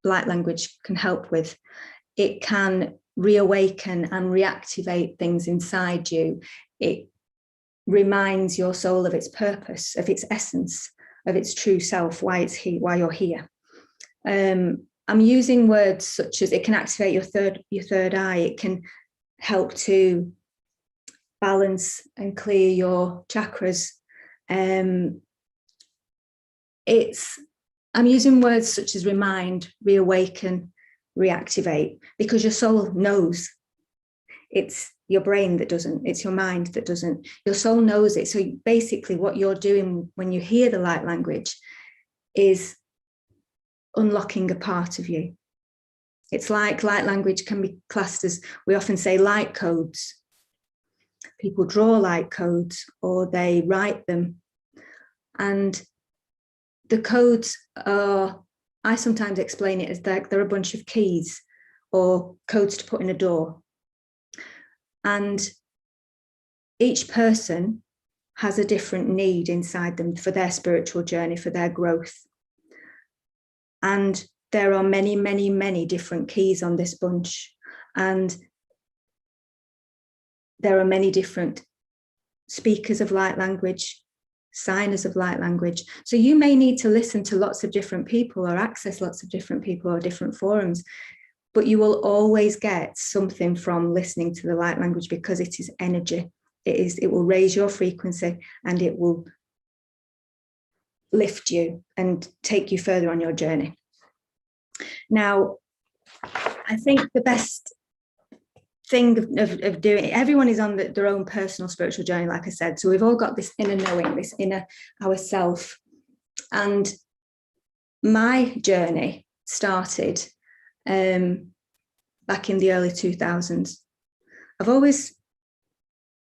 light language can help with. It can reawaken and reactivate things inside you. It reminds your soul of its purpose, of its essence, of its true self, why it's here, why you're here. I'm using words such as it can activate your third eye. It can help to balance and clear your chakras. I'm using words such as remind, reawaken, reactivate, because your soul knows. It's your brain that doesn't, it's your mind that doesn't. Your soul knows it. So basically what you're doing when you hear the light language is unlocking a part of you. It's like light language can be classed as, we often say, light codes. people draw light codes or they write them. And the codes are, I sometimes explain it as they're a bunch of keys or codes to put in a door. And each person has a different need inside them for their spiritual journey, for their growth. And there are many, many, many different keys on this bunch. And there are many different speakers of light language, signers of light language. So you may need to listen to lots of different people or access lots of different people or different forums, but you will always get something from listening to the light language because it is energy. It will raise your frequency and it will lift you and take you further on your journey. Now, I think the best thing of doing it, everyone is on their own personal spiritual journey, like I said. So we've all got this inner knowing, this inner ourself. And my journey started back in the early 2000s. I've always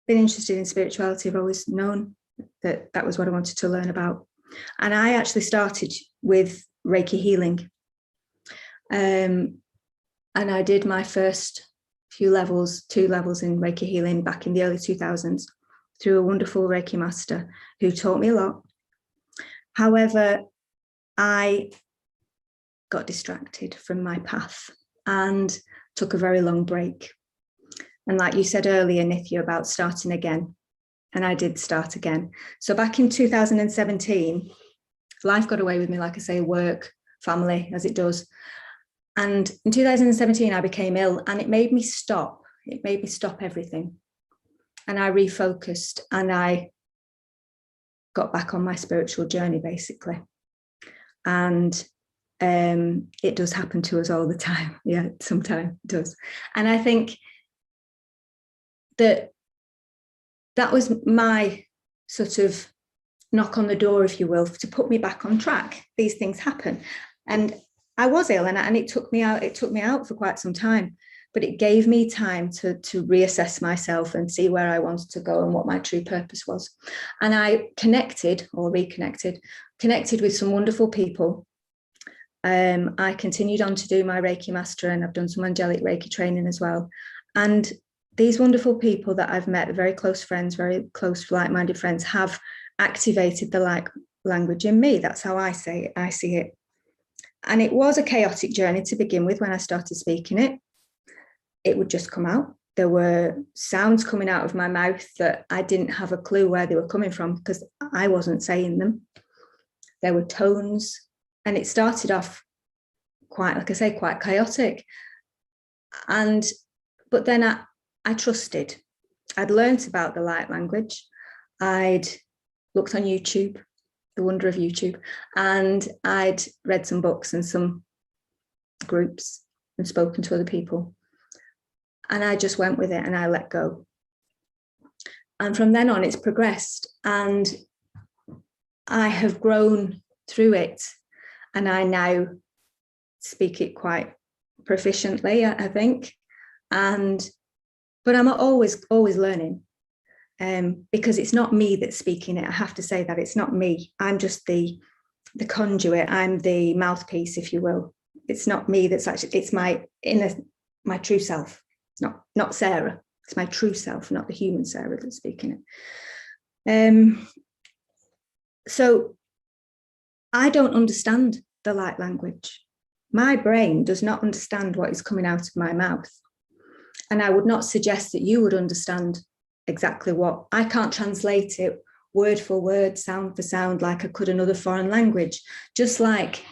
been interested in spirituality. I've always known that that was what I wanted to learn about. And I actually started with Reiki healing. And I did my first few levels, 2 levels in Reiki healing back in the early 2000s through a wonderful Reiki master who taught me a lot. However, I got distracted from my path and took a very long break. And like you said earlier, Nithya, about starting again, and I did start again. So back in 2017, life got away with me, like I say, work, family, as it does. And in 2017, I became ill and it made me stop. It made me stop everything. And I refocused and I got back on my spiritual journey, basically. And it does happen to us all the time. Yeah, sometimes it does. And I think that was my sort of knock on the door, if you will, to put me back on track. These things happen. And I was ill and it took me out for quite some time, but it gave me time to reassess myself and see where I wanted to go and what my true purpose was. And I connected with some wonderful people. I continued on to do my Reiki master and I've done some angelic Reiki training as well. And these wonderful people that I've met, very close friends, very close like-minded friends, have activated the light language in me. That's how I say it. I see it. And it was a chaotic journey to begin with. When I started speaking it, it would just come out. There were sounds coming out of my mouth that I didn't have a clue where they were coming from because I wasn't saying them. There were tones, and it started off quite, like I say, quite chaotic. But then I trusted. I'd learnt about the light language. I'd looked on YouTube, the wonder of YouTube, and I'd read some books and some groups and spoken to other people. And I just went with it and I let go. And from then on, it's progressed and I have grown through it. And I now speak it quite proficiently, I think. But I'm always learning. Because it's not me that's speaking it. I have to say that it's not me. I'm just the conduit. I'm the mouthpiece, if you will. It's not me that's actually, it's my true self. It's not Sarah. It's my true self, not the human Sarah that's speaking it. So I don't understand the light language. My brain does not understand what is coming out of my mouth. And I would not suggest that you would understand exactly what. I can't translate it word for word, sound for sound, like I could another foreign language. Just like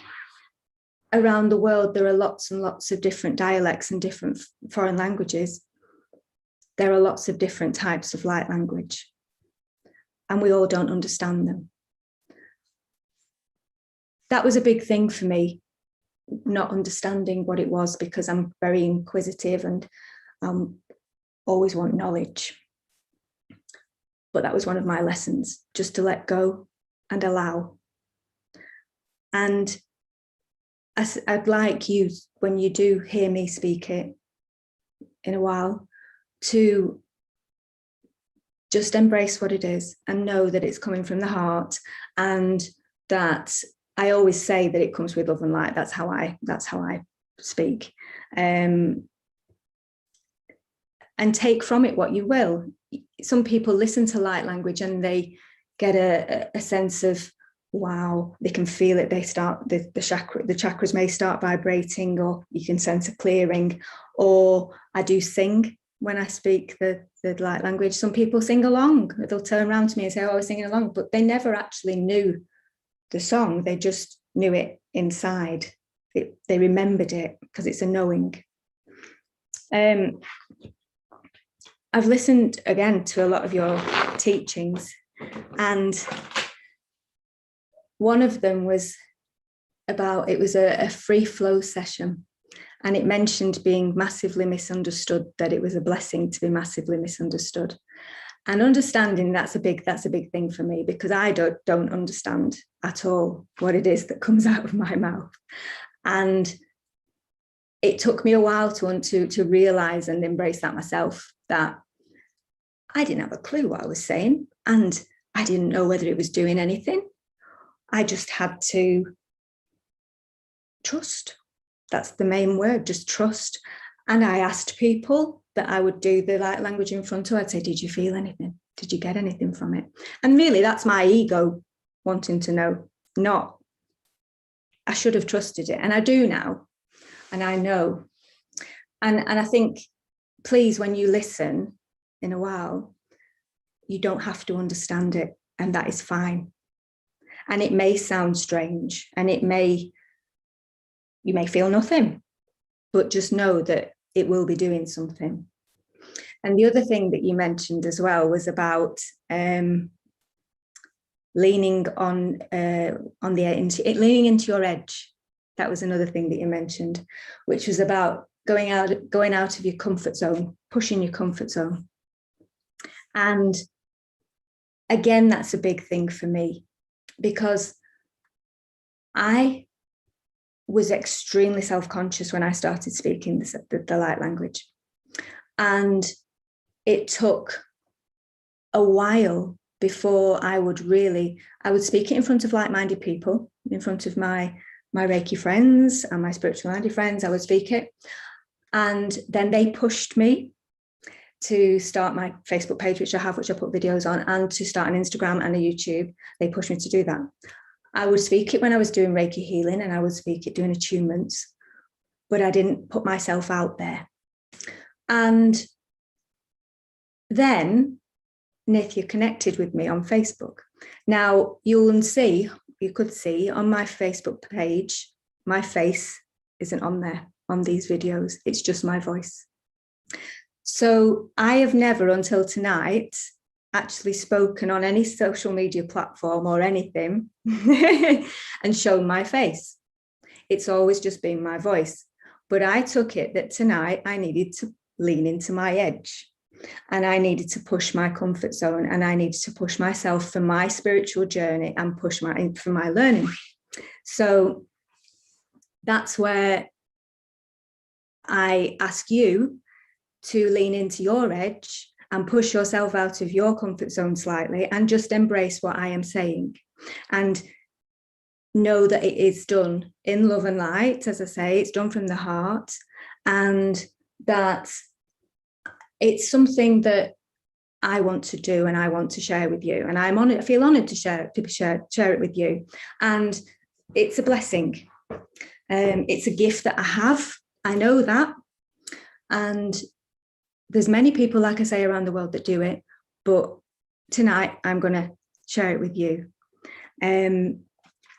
around the world, there are lots and lots of different dialects and different foreign languages. There are lots of different types of light language, and we all don't understand them. That was a big thing for me, not understanding what it was, because I'm very inquisitive and always want knowledge. But that was one of my lessons, just to let go and allow. And I'd like you, when you do hear me speak it in a while, to just embrace what it is and know that it's coming from the heart, and that I always say that it comes with love and light. That's how I speak. And take from it what you will. Some people listen to light language and they get a sense of, wow, they can feel it. They start, the chakras may start vibrating, or you can sense a clearing. Or I do sing when I speak the light language. Some people sing along. They'll turn around to me and say, oh, I was singing along, but they never actually knew the song. They just knew it inside. They remembered it because it's a knowing. I've listened again to a lot of your teachings, and one of them was about, it was a free flow session, and it mentioned being massively misunderstood, that it was a blessing to be massively misunderstood. And understanding, that's a big thing for me, because I don't understand at all what it is that comes out of my mouth. And it took me a while to realize and embrace that myself, that I didn't have a clue what I was saying, and I didn't know whether it was doing anything. I just had to trust. That's the main word, just trust. And I asked people that I would do the light language in front of. I'd say, did you feel anything? Did you get anything from it? And really, that's my ego wanting to know, not, I should have trusted it. And I do now. And I know. And I think, please, when you listen in a while, you don't have to understand it. And that is fine. And it may sound strange, and you may feel nothing, but just know that it will be doing something. And the other thing that you mentioned as well was about leaning into your edge. That was another thing that you mentioned, which was about going out of your comfort zone, pushing your comfort zone. And again, that's a big thing for me, because I was extremely self-conscious when I started speaking the light language. And it took a while before I would speak it in front of like-minded people, in front of my Reiki friends and my spirituality friends. I would speak it. And then they pushed me to start my Facebook page, which I put videos on, and to start an Instagram and a YouTube. They pushed me to do that. I would speak it when I was doing Reiki healing, and I would speak it doing attunements, but I didn't put myself out there. And then Nithya connected with me on Facebook. Now you could see on my Facebook page, my face isn't on there on these videos. It's just my voice. So I have never until tonight actually spoken on any social media platform or anything and shown my face. It's always just been my voice. But I took it that tonight I needed to lean into my edge, and I needed to push my comfort zone, and I needed to push myself for my spiritual journey and push for my learning. So that's where I ask you to lean into your edge and push yourself out of your comfort zone slightly, and just embrace what I am saying, and know that it is done in love and light. As I say, it's done from the heart, and that it's something that I want to do and I want to share with you. And I feel honored to share it with you. And it's a blessing. It's a gift that I have. I know that. And there's many people, like I say, around the world that do it. But tonight I'm going to share it with you.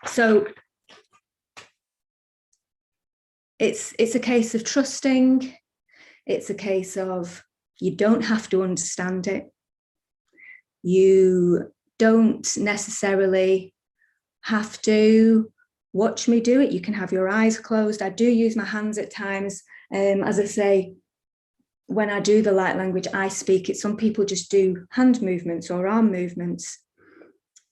So it's a case of trusting. It's a case of, you don't have to understand it. You don't necessarily have to watch me do it. You can have your eyes closed. I do use my hands at times. As I say, when I do the light language, I speak it. Some people just do hand movements or arm movements.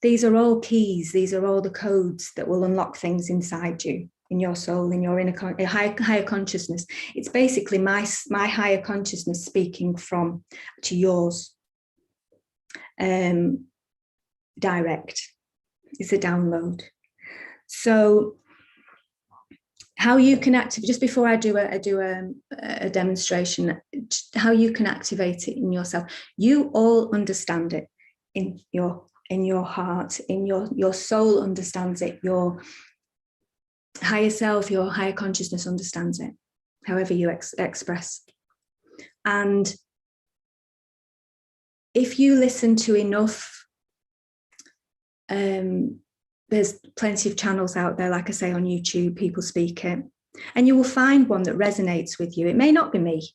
These are all keys. These are all the codes that will unlock things inside you, in your soul, in your inner higher consciousness. It's basically my higher consciousness speaking to yours. direct. It's a download. So how you can activate, just before I do a demonstration, how you can activate it in yourself. You all understand it in your heart, in your soul understands it, your higher self, your higher consciousness understands it, however you express. And if you listen to enough, there's plenty of channels out there, like I say, on YouTube, people speak it, and you will find one that resonates with you. It may not be me.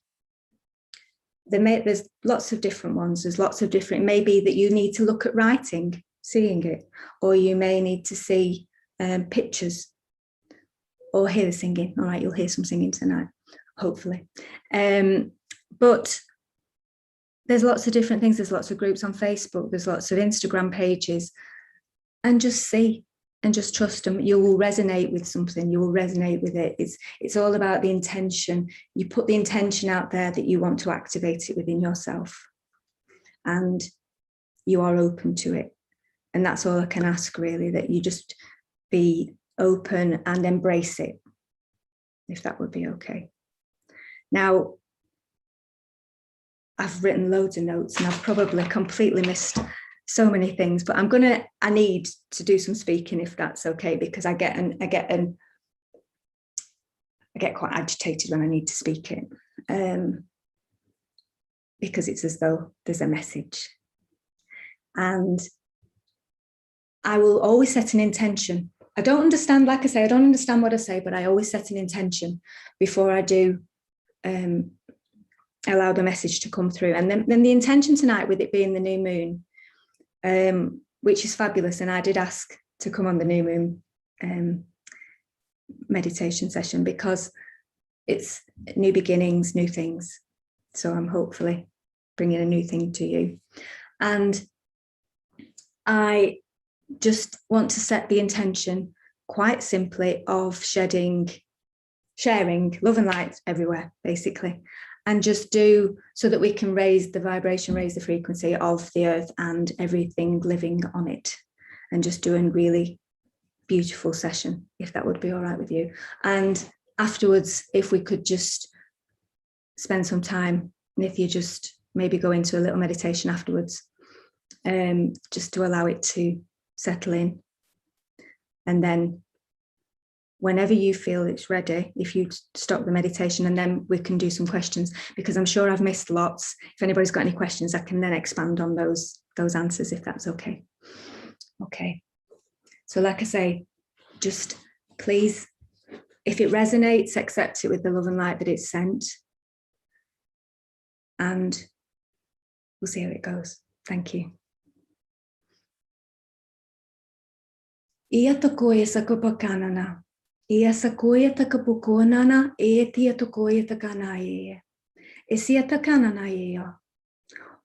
There's lots of different ones. There's lots of different, it may be that you need to look at writing, seeing it, or you may need to see pictures or hear the singing. All right, you'll hear some singing tonight, hopefully. But there's lots of different things. There's lots of groups on Facebook. There's lots of Instagram pages. And just see and just trust them. You will resonate with something. You will resonate with it. It's all about the intention. You put the intention out there that you want to activate it within yourself. And you are open to it. And that's all I can ask, really, that you just be open and embrace it, if that would be okay. Now, I've written loads of notes and I've probably completely missed so many things, but I need to do some speaking, if that's okay, because I get quite agitated when I need to speak it, because it's as though there's a message. And I will always set an intention. I don't understand, like I say, I don't understand what I say, but I always set an intention before I do allow the message to come through. And then the intention tonight, with it being the new moon, which is fabulous, and I did ask to come on the new moon meditation session because it's new beginnings, new things. So I'm hopefully bringing a new thing to you. And I just want to set the intention quite simply of sharing love and light everywhere, basically. And just do so that we can raise the vibration, raise the frequency of the earth and everything living on it. And just do a really beautiful session, if that would be all right with you. And afterwards, if we could just spend some time, Nithya, just maybe go into a little meditation afterwards, just to allow it to settle in. And then whenever you feel it's ready, if you stop the meditation, and then we can do some questions, because I'm sure I've missed lots. If anybody's got any questions, I can then expand on those answers, if that's okay. Okay. So like I say, just please, if it resonates, accept it with the love and light that it's sent. And we'll see how it goes. Thank you. Ia takoia sakupakanana. Ia sakoia takapukonana, e tia takoia takana e. E sia takanana e.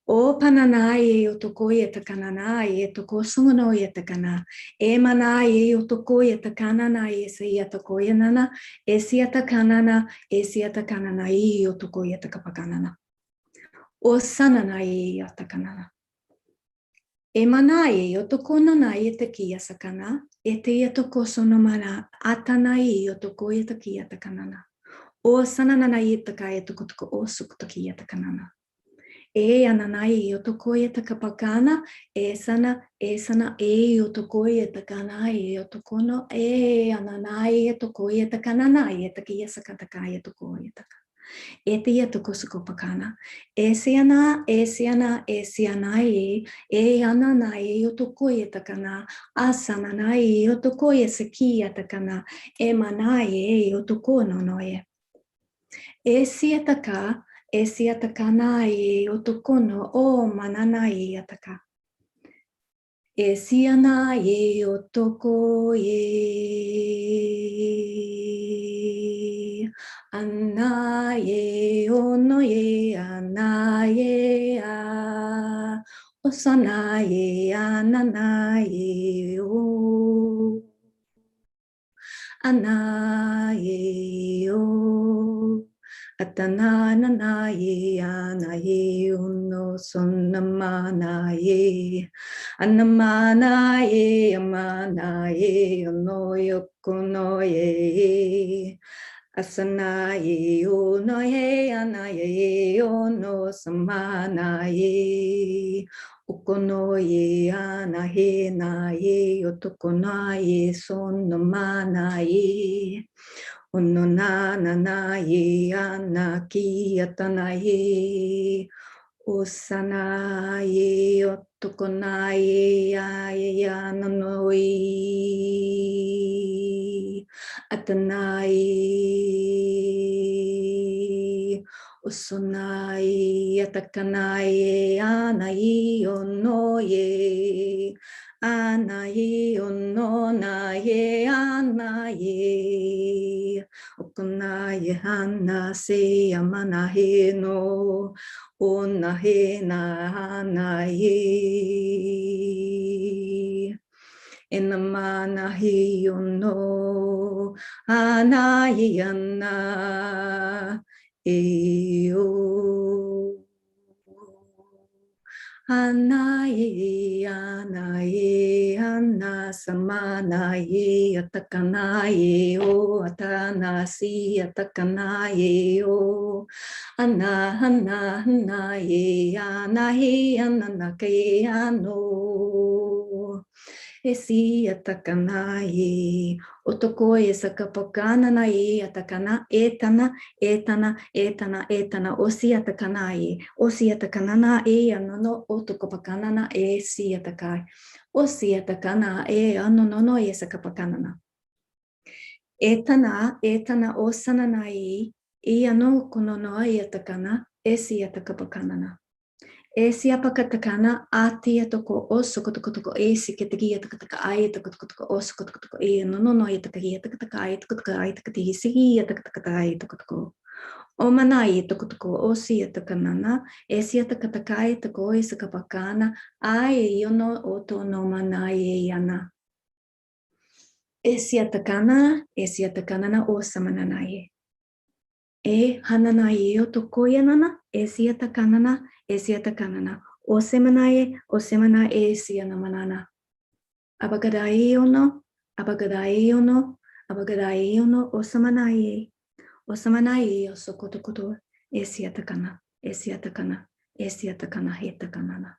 O panana e o takoia takanana e toko songono e takana. E mana e o takoia takanana e sia takoia nana. E sia takanana e o takoia takapakanana. O sanana e o takanana. E mana e o toko nana e te kia sakana. E te ia toko sono mana atana e o toko e te kia takanana. O sanana e te kai e toko toko o suku te kia takanana. E anana e o toko e te kapakana. E sana e o toko e te kana e o toko no. E anana e o toko e te kanana e te kia sakataka e toko e te kana. E te ia toko sakopakana. E siana e anana e o toko e takana. Asanana e o toko e saki e takana. E mana e o toko no e. E siataka e siatakana e o toko no o manana e ataka. E siana e o toko e. Ana ye ono ye ana ye a. Osana ye anana ye o. Ana ye o. Atananaye anaye uno sonamanaye anamanaye amanaye uno yokonoye asanaye unoye anaye uno samanaye ukonoye anahe naye otokonaye sonamanaye Uno na na na ye anaki atana ye usana ye otokona ye ya no ye atana ye usona ye atakana ye anai ono ye Anaye ono na ye anaye Okunaye hana se amanahe no onahe na anaye Enamanahe ono anaye ana eo Anaye, anaye, ana samanaye, atakanaye, o atanasi, atakanaye, o ana, ana, anaye, anahe, ananake, ano. Esi atakanaye, otoko e sakapakana na e atakana, etana, etana, etana, etana, osi atakanaye, osi atakanana e anono, otokopakana na e si atakai, osi atakana e anono e sakapakanana. Etana, etana, osananaye, e ano konono e atakana, esi atakapakanana. Esi apakatakana ati atoko osokotokotoko esi ketegi atakataka ai atokotoko osokotoko e no no no atakagi atakataka ai atokotoko ai atakati sigi atakataka ai atokotoko omanai atokotoko osi atakanana esi atakataka ai atoko esakapakana ai yono oto no manai yana esi atakana na osamananaye E hananaye otoko yanana esi atakanana esi atakanana. Osemanaye, osemana esi anamanana. Abagadaye ono, abagadaye ono, abagadaye ono, osamanaye. Osamanaye osokotokoto, esi atakana, esi atakana, esi atakana, hetakanana.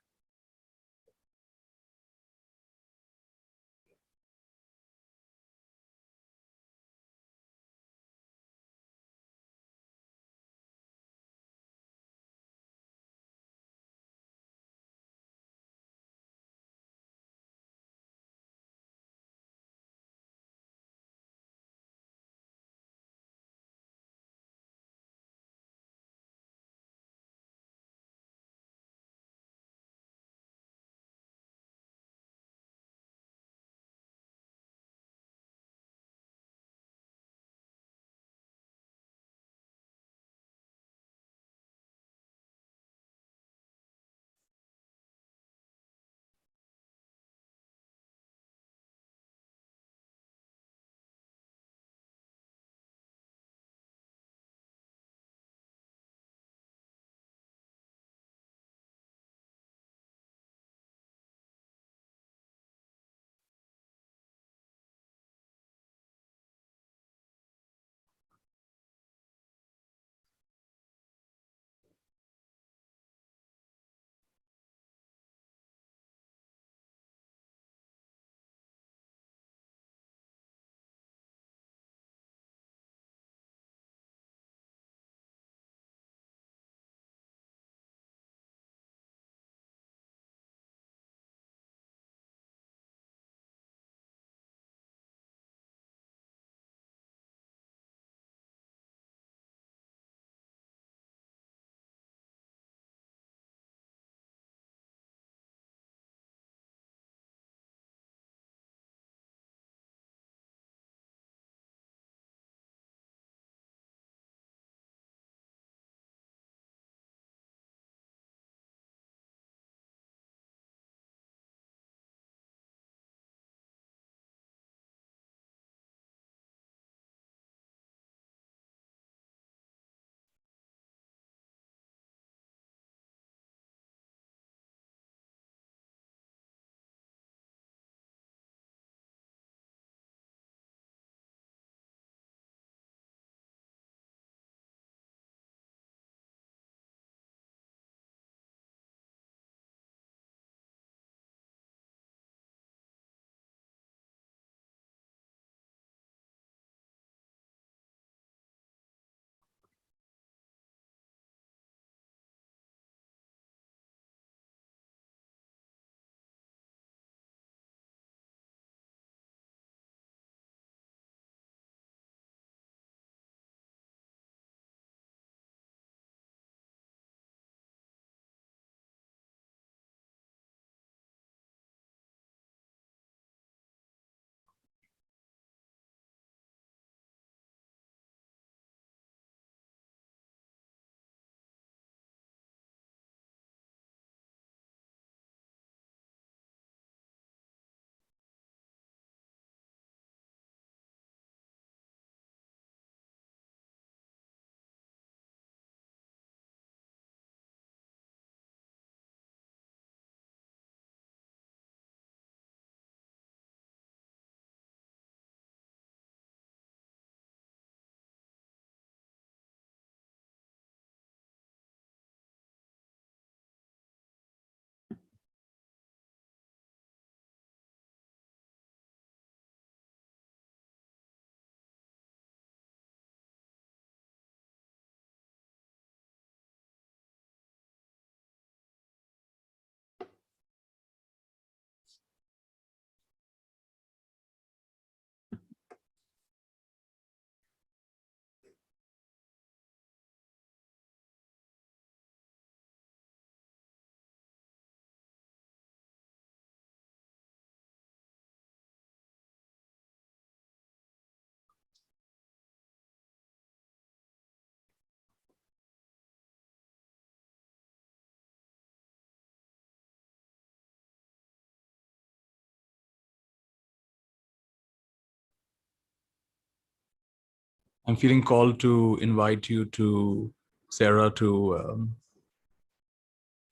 I'm feeling called to invite you to, Sarah, to,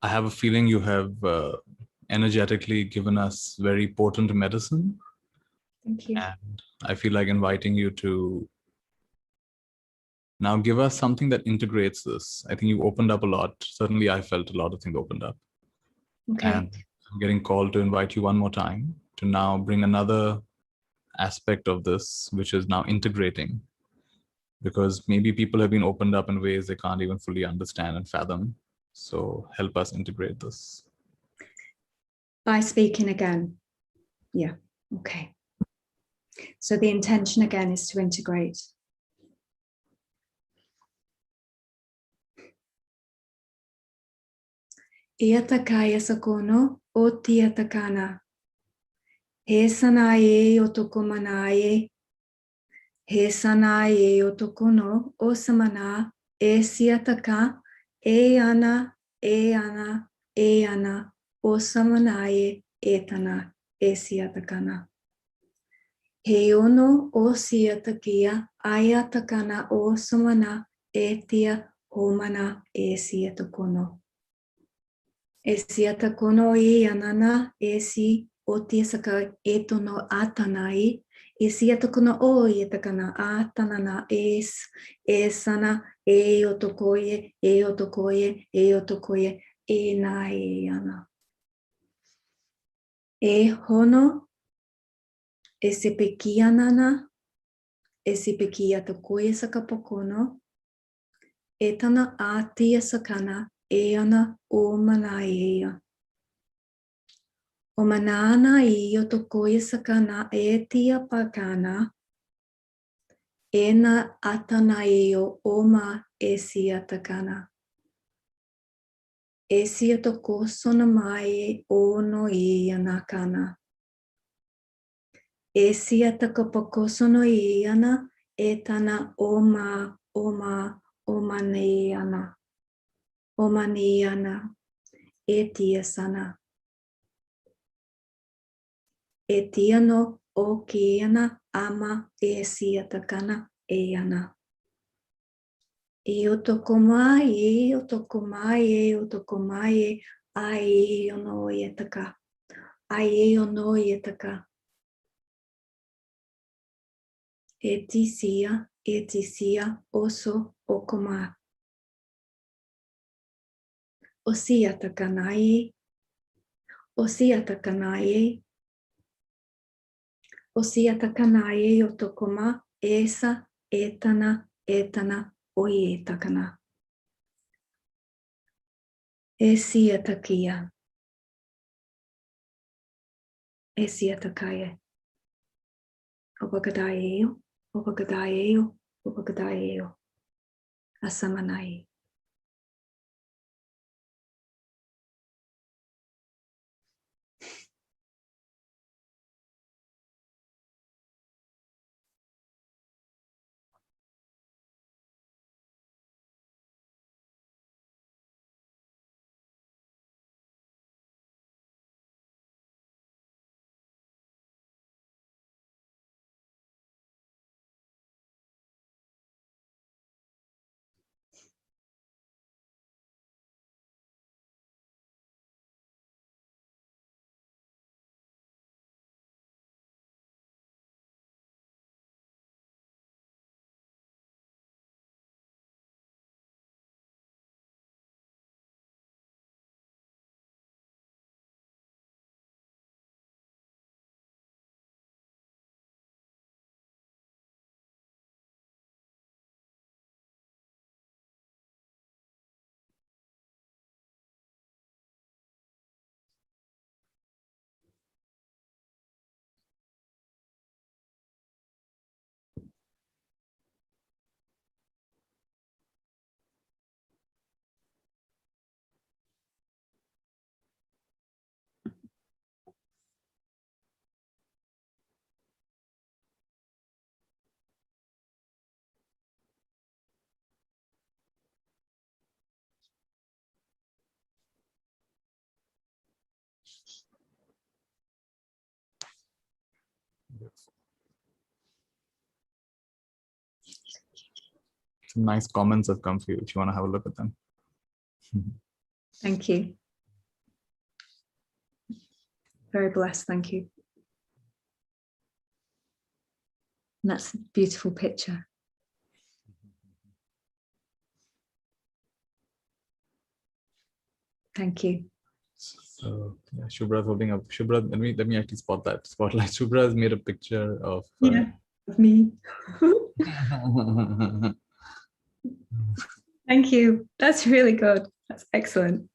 I have a feeling you have energetically given us very potent medicine. Thank you. And I feel like inviting you to now give us something that integrates this. I think you opened up a lot. Certainly I felt a lot of things opened up. Okay. And I'm getting called to invite you one more time to now bring another aspect of this, which is now integrating. Because maybe people have been opened up in ways they can't even fully understand and fathom. So help us integrate this. By speaking again. Yeah. Okay. So the intention again is to integrate. Iatakaya sakono o tiatakana. He sanaye otokomanaye. He sanaye otokono o samana e siataka e ana o samanaye etana e siatakana. He ono o siatakia ayatakana o samana etia homana e siatakono. E siatakono e anana e si o tiasaka etono atanai. E siatakono o yatakana atanana e sana e otokoye e na e ana. E hono e se pekianana e se pekia tokoye sakapokono e tana atia sakana e ana o manaea. O manana I o tokoye sakana e tia pakana e na atana o ma e sia takana. E sia toko sona mai o no I anakana. E sia takapoko sono I ana e tana o maneana. O maneana e tia sana. E tia no o kiana ama e sia takana e ana. E otokomai, ai ono yetaka. Ai ono yetaka. Etisia, oso okoma. Osia takanai, otokoma, esa, etana, oye takana. Esia takia. Esia takaye. Opakadaeo. Asamanai. Some nice comments have come for you if you want to have a look at them. Thank you. Very blessed, thank you. And that's a beautiful picture. Thank you. So yeah, Shubhra's holding up. Shubhra, let me actually spotlight. Shubhra has made a picture of of me. Thank you. That's really good. That's excellent.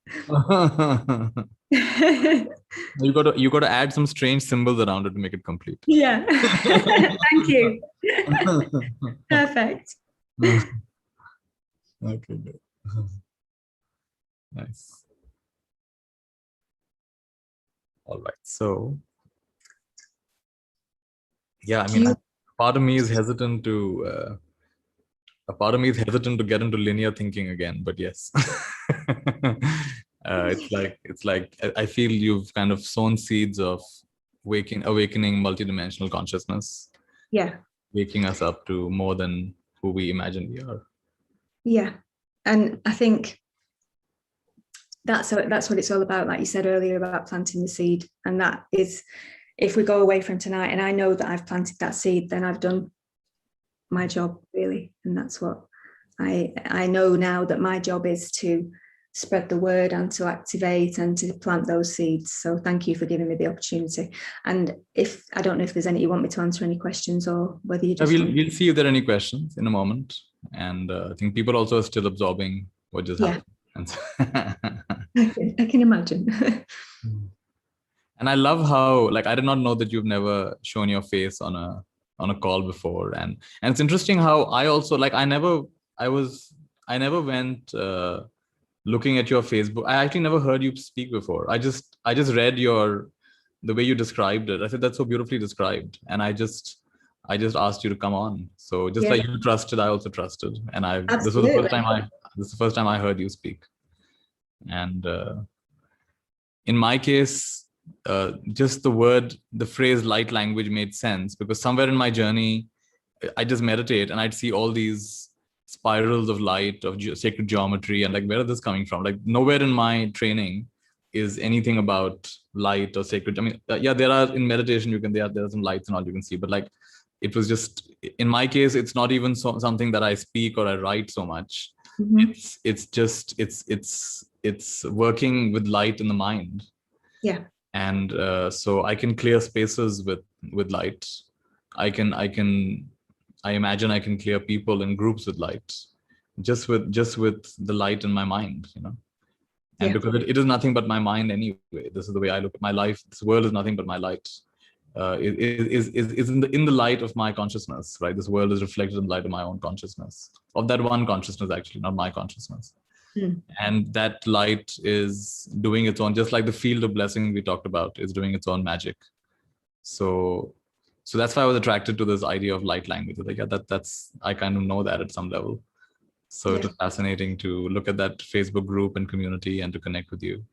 you got to add some strange symbols around it to make it complete. Yeah. Thank you. Perfect. Okay, good. Nice. All right. So yeah, I mean, part of me is hesitant to get into linear thinking again, but yes. It's like I feel you've kind of sown seeds of awakening multidimensional consciousness. Yeah. Waking us up to more than who we imagine we are. Yeah. And I think that's what it's all about, like you said earlier, about planting the seed. And that is, if we go away from tonight and I know that I've planted that seed, then I've done my job, really. And that's what I know now, that my job is to spread the word and to activate and to plant those seeds. So thank you for giving me the opportunity. And I don't know if there's you want me to answer any questions, or whether you just... We'll see if there are any questions in a moment. And I think people also are still absorbing what just happened. I can imagine. And I love how, like, I did not know that you've never shown your face on a call before. And it's interesting how I also, like, I never went looking at your Facebook. I actually never heard you speak before. I just read the way you described it. I said, that's so beautifully described. And I just asked you to come on. So just like you trusted, I also trusted. And this was the first time I heard you speak. And in my case, just the phrase light language made sense, because somewhere in my journey, I just meditate and I'd see all these spirals of light, of sacred geometry, and like, where are this coming from? Like, nowhere in my training is anything about light or sacred. I mean, yeah, there are in meditation, there are some lights and all you can see, but like, it was just, in my case, it's not even something that I speak or I write so much. Mm-hmm. It's working with light in the mind. Yeah. And so I can clear spaces with light. I imagine I can clear people in groups with light, just with the light in my mind, you know. And because it is nothing but my mind anyway. This is the way I look at my life. This world is nothing but my light. Is in the light of my consciousness, right? This world is reflected in the light of my own consciousness, of that one consciousness, actually, not my consciousness. And that light is doing its own, just like the field of blessing we talked about is doing its own magic. So that's why I was attracted to this idea of light language. Like, yeah, that's I kind of know that at some level. So it was fascinating to look at that Facebook group and community and to connect with you.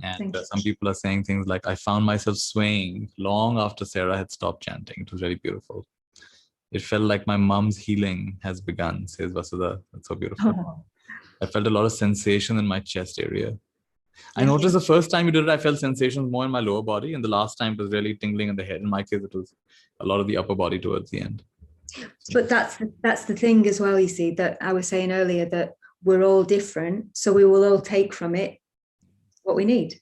And some people are saying things like, I found myself swaying long after Sarah had stopped chanting. It was very beautiful. It felt like my mom's healing has begun, says Vasudha. That's so beautiful. Oh. I felt a lot of sensation in my chest area. I noticed the first time you did it, I felt sensations more in my lower body. And the last time it was really tingling in the head. In my case, it was a lot of the upper body towards the end. But that's the thing as well, you see, that I was saying earlier, that we're all different. So we will all take from it what we need,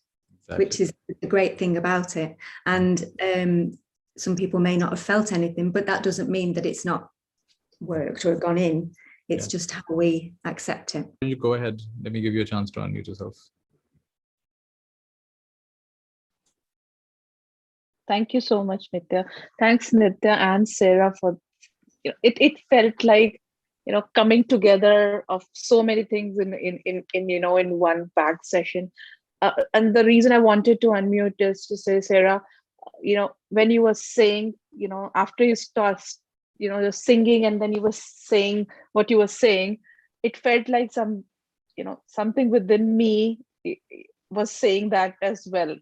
which is the great thing about it. And some people may not have felt anything, but that doesn't mean that it's not worked or gone in. It's just how we accept it. You go ahead. Let me give you a chance to unmute yourself. Thank you so much, Nithya. Thanks, Nithya and Sarah, for it felt like, coming together of so many things in one packed session. And the reason I wanted to unmute is to say, Sarah, when you were saying, after you start, you're singing and then you were saying what you were saying, it felt like something within me was saying that as well,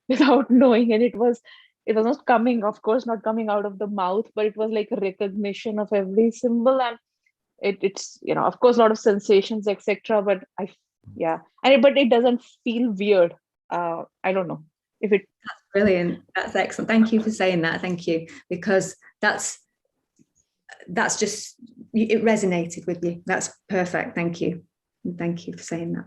without knowing. And it was not coming, of course, not coming out of the mouth, but it was like a recognition of every symbol. And it's, of course, a lot of sensations, etc. But but it doesn't feel weird. I don't know if it. That's brilliant. That's excellent. Thank you for saying that. Thank you, because that's just, it resonated with you. That's perfect. Thank you. And thank you for saying that.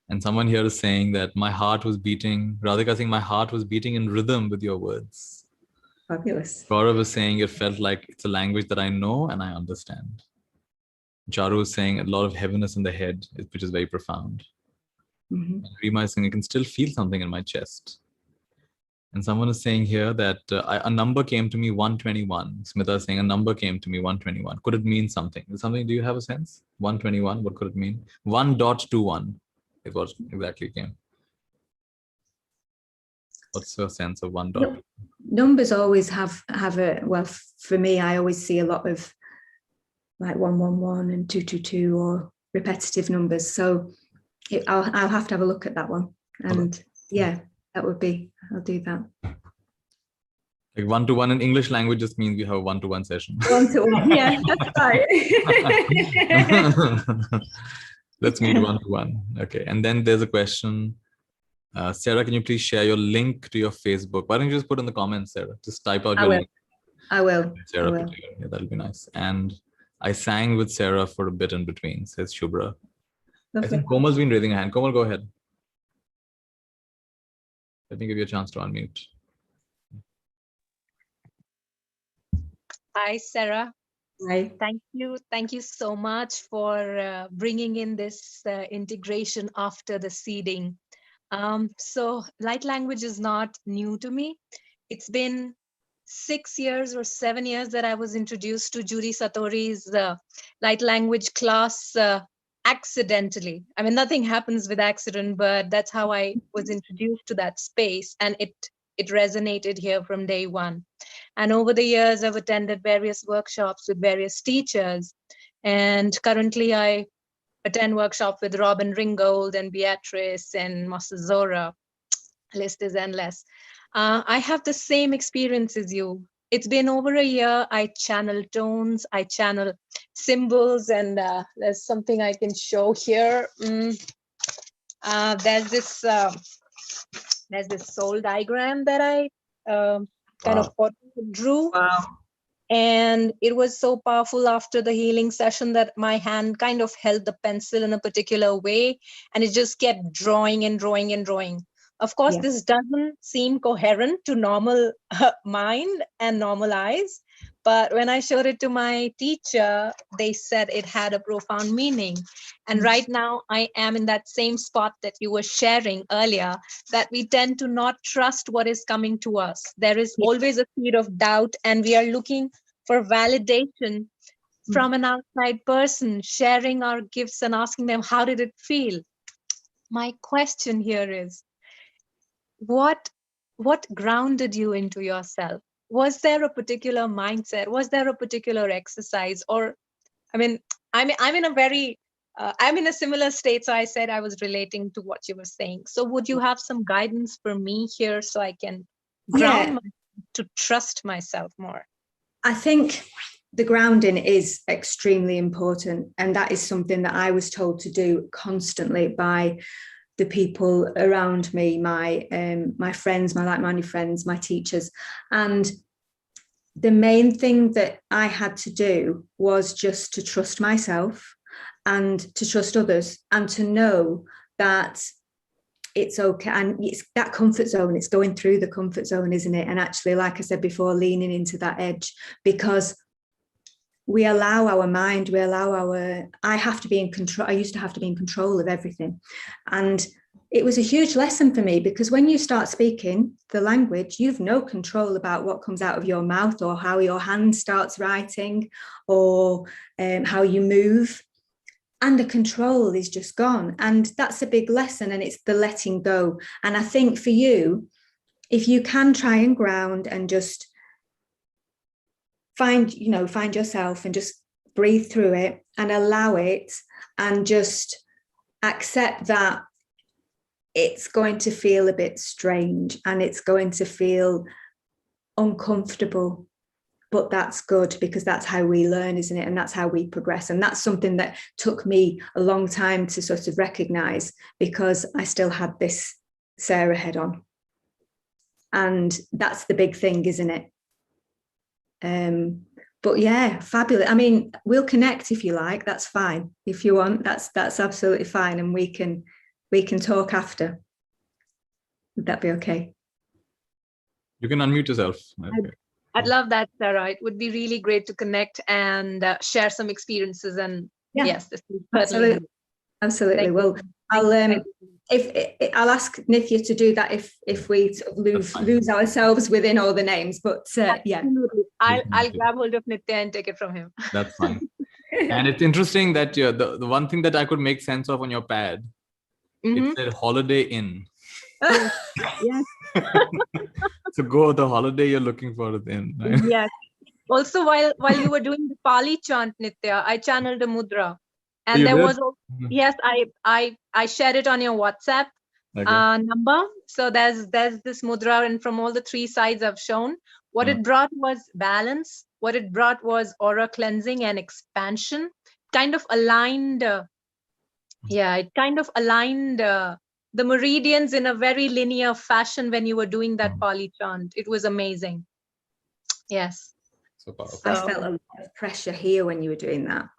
And someone here is saying that my heart was beating, Radhika saying my heart was beating in rhythm with your words. Fabulous. Gaurav is saying it felt like it's a language that I know and I understand. Charu is saying a lot of heaviness in the head, which is very profound. Mm-hmm. And Rima is saying I can still feel something in my chest. And someone is saying here that a number came to me, 121. Smita is saying a number came to me, 121. Could it mean something? Is something? Do you have a sense? 121, what could it mean? 1.21 is what exactly came. What's your sense of 1. Numbers always have a, well, for me, I always see a lot of like 111 and 222 or repetitive numbers. So I'll have to have a look at that one. And okay. Yeah, that would be, I'll do that. Like 1-to-1 in English language just means we have a 1-to-1 session. 1-to-1, yeah, that's right. Let's meet 1-to-1. Okay, and then there's a question. Sarah, can you please share your link to your Facebook? Why don't you just put in the comments, Sarah? Just type out your link. I will. Sarah, yeah, that'll be nice. And I sang with Sarah for a bit in between, says Shubhra. Lovely. I think Komal's been raising a hand. Komal, go ahead. Let me give you a chance to unmute. Hi, Sarah. Hi. Thank you. Thank you so much for bringing in this integration after the seeding. So light language is not new to me. It's been 6 years or 7 years that I was introduced to Judy Satori's light language class accidentally. I mean, nothing happens with accident, but that's how I was introduced to that space, and it resonated here from day one. And over the years, I've attended various workshops with various teachers, and currently I attend workshops with Robin Ringgold and Beatrice and Master Zora. List is endless. I have the same experience as you. It's been over a year. I channel tones, I channel symbols, and there's something I can show here. There's this soul diagram that I kind of drew. Wow. And it was so powerful after the healing session that my hand kind of held the pencil in a particular way, and it just kept drawing and drawing and drawing. Of course, yeah. This doesn't seem coherent to normal mind and normal eyes. But when I showed it to my teacher, they said it had a profound meaning. And right now I am in that same spot that you were sharing earlier, that we tend to not trust what is coming to us. There is always a seed of doubt, and we are looking for validation from an outside person, sharing our gifts and asking them, how did it feel? My question here is, what grounded you into yourself? Was there a particular mindset? Was there a particular exercise? Or, I mean, I'm in a very, I'm in a similar state. So I said I was relating to what you were saying. So would you have some guidance for me here so I can ground myself to trust myself more? I think the grounding is extremely important. And that is something that I was told to do constantly by the people around me, my friends, my like-minded friends, my teachers. And the main thing that I had to do was just to trust myself and to trust others, and to know that it's okay. And it's that comfort zone, it's going through the comfort zone, isn't it? And actually, like I said before, leaning into that edge, because we allow our mind, I have to be in control. I used to have to be in control of everything. And it was a huge lesson for me, because when you start speaking the language, you've no control about what comes out of your mouth, or how your hand starts writing, or how you move. And the control is just gone. And that's a big lesson. And it's the letting go. And I think for you, if you can try and ground and just find yourself and just breathe through it and allow it, and just accept that it's going to feel a bit strange and it's going to feel uncomfortable. but that's good, because that's how we learn, isn't it? And that's how we progress. And that's something that took me a long time to sort of recognize, because I still had this Sarah head on. And that's the big thing, isn't it? But yeah, fabulous. I mean, we'll connect if you like. That's fine. If you want, that's absolutely fine. And we can talk after. Would that be okay? You can unmute yourself. Okay. I'd love that, Sarah. It would be really great to connect and share some experiences. And yes, this is absolutely. Well, I'll ask Nithya to do that if we sort of lose ourselves within all the names. But yeah, I'll grab hold of Nithya and take it from him. That's fine. And it's interesting that the one thing that I could make sense of on your pad, it said Holiday Inn. Yes. So go the holiday you're looking for it in. Right? Yes. Also, while you were doing the Pali chant, Nithya, I channeled a mudra, and there was yes, I shared it on your WhatsApp number. So there's this mudra, and from all the three sides I've shown, what it brought was balance. What it brought was aura cleansing and expansion. Kind of aligned. It kind of aligned the meridians in a very linear fashion when you were doing that Pali chant. It was amazing. Yes. So powerful. I felt a lot of pressure here when you were doing that.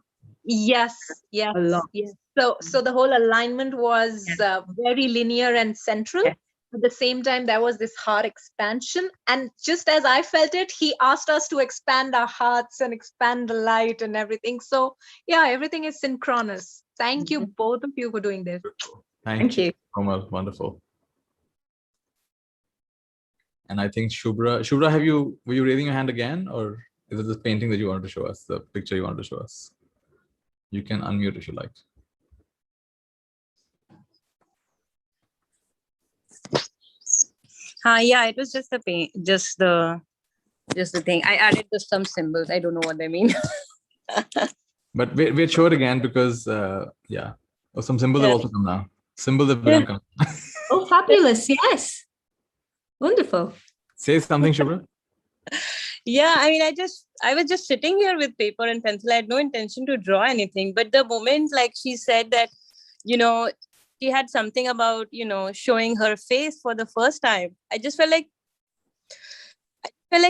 Yes. A lot. Yes. So the whole alignment was very linear and central. Yes. At the same time, there was this heart expansion. And just as I felt it, he asked us to expand our hearts and expand the light and everything. So yeah, everything is synchronous. Thank you, both of you, for doing this. Thank you. Komal, wonderful. And I think Shubhra, were you raising your hand again, or is it this painting that you wanted to show us, the picture you wanted to show us? You can unmute if you like. Yeah, it was just the paint, just the thing. I added some symbols. I don't know what they mean. But wait, show it again, because some symbols have also come now. Symbols have come. Oh, fabulous! Yes, wonderful. Say something, Shubhra. Yeah, I mean, I was just sitting here with paper and pencil. I had no intention to draw anything. But the moment, like she said that, she had something about, showing her face for the first time. I just felt like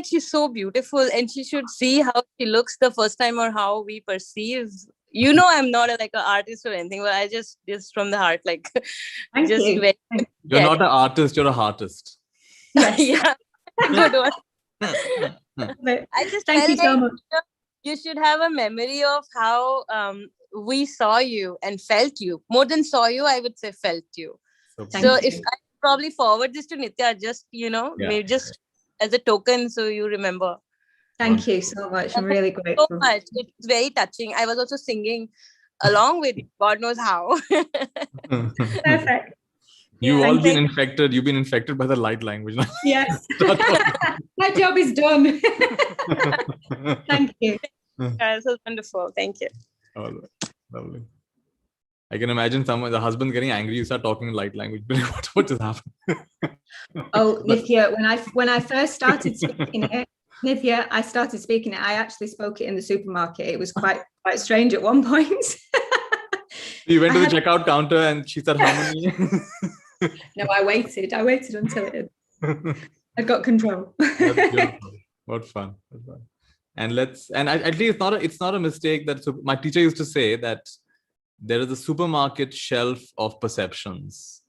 she's so beautiful, and she should see how she looks the first time, or how we perceive. I'm not an artist or anything, but I just from the heart, like, Thank just you. You're not an artist, you're a heartist. Yes. Yeah, good one. I just Thank you so much. You should have a memory of how we saw you and felt you. More than saw you, I would say felt you. So if I probably forward this to Nithya, just maybe just as a token, so you remember. Thank you so much. I'm really grateful. So much. It's very touching. I was also singing along with you. God knows how. Perfect. You've all been infected. You've been infected by the light language. Yes. My job is done. Thank you. Yeah, this was wonderful. Thank you. All right. Lovely. I can imagine the husband getting angry. You start talking in light language. What just happened? Oh, Nithya, when I first started speaking it, Nithya, I started speaking it. I actually spoke it in the supermarket. It was quite strange at one point. You went to the checkout counter and she said, "How many?" No, I waited until I got control. That's beautiful. What fun. And actually, it's not a mistake that my teacher used to say that there is a supermarket shelf of perceptions.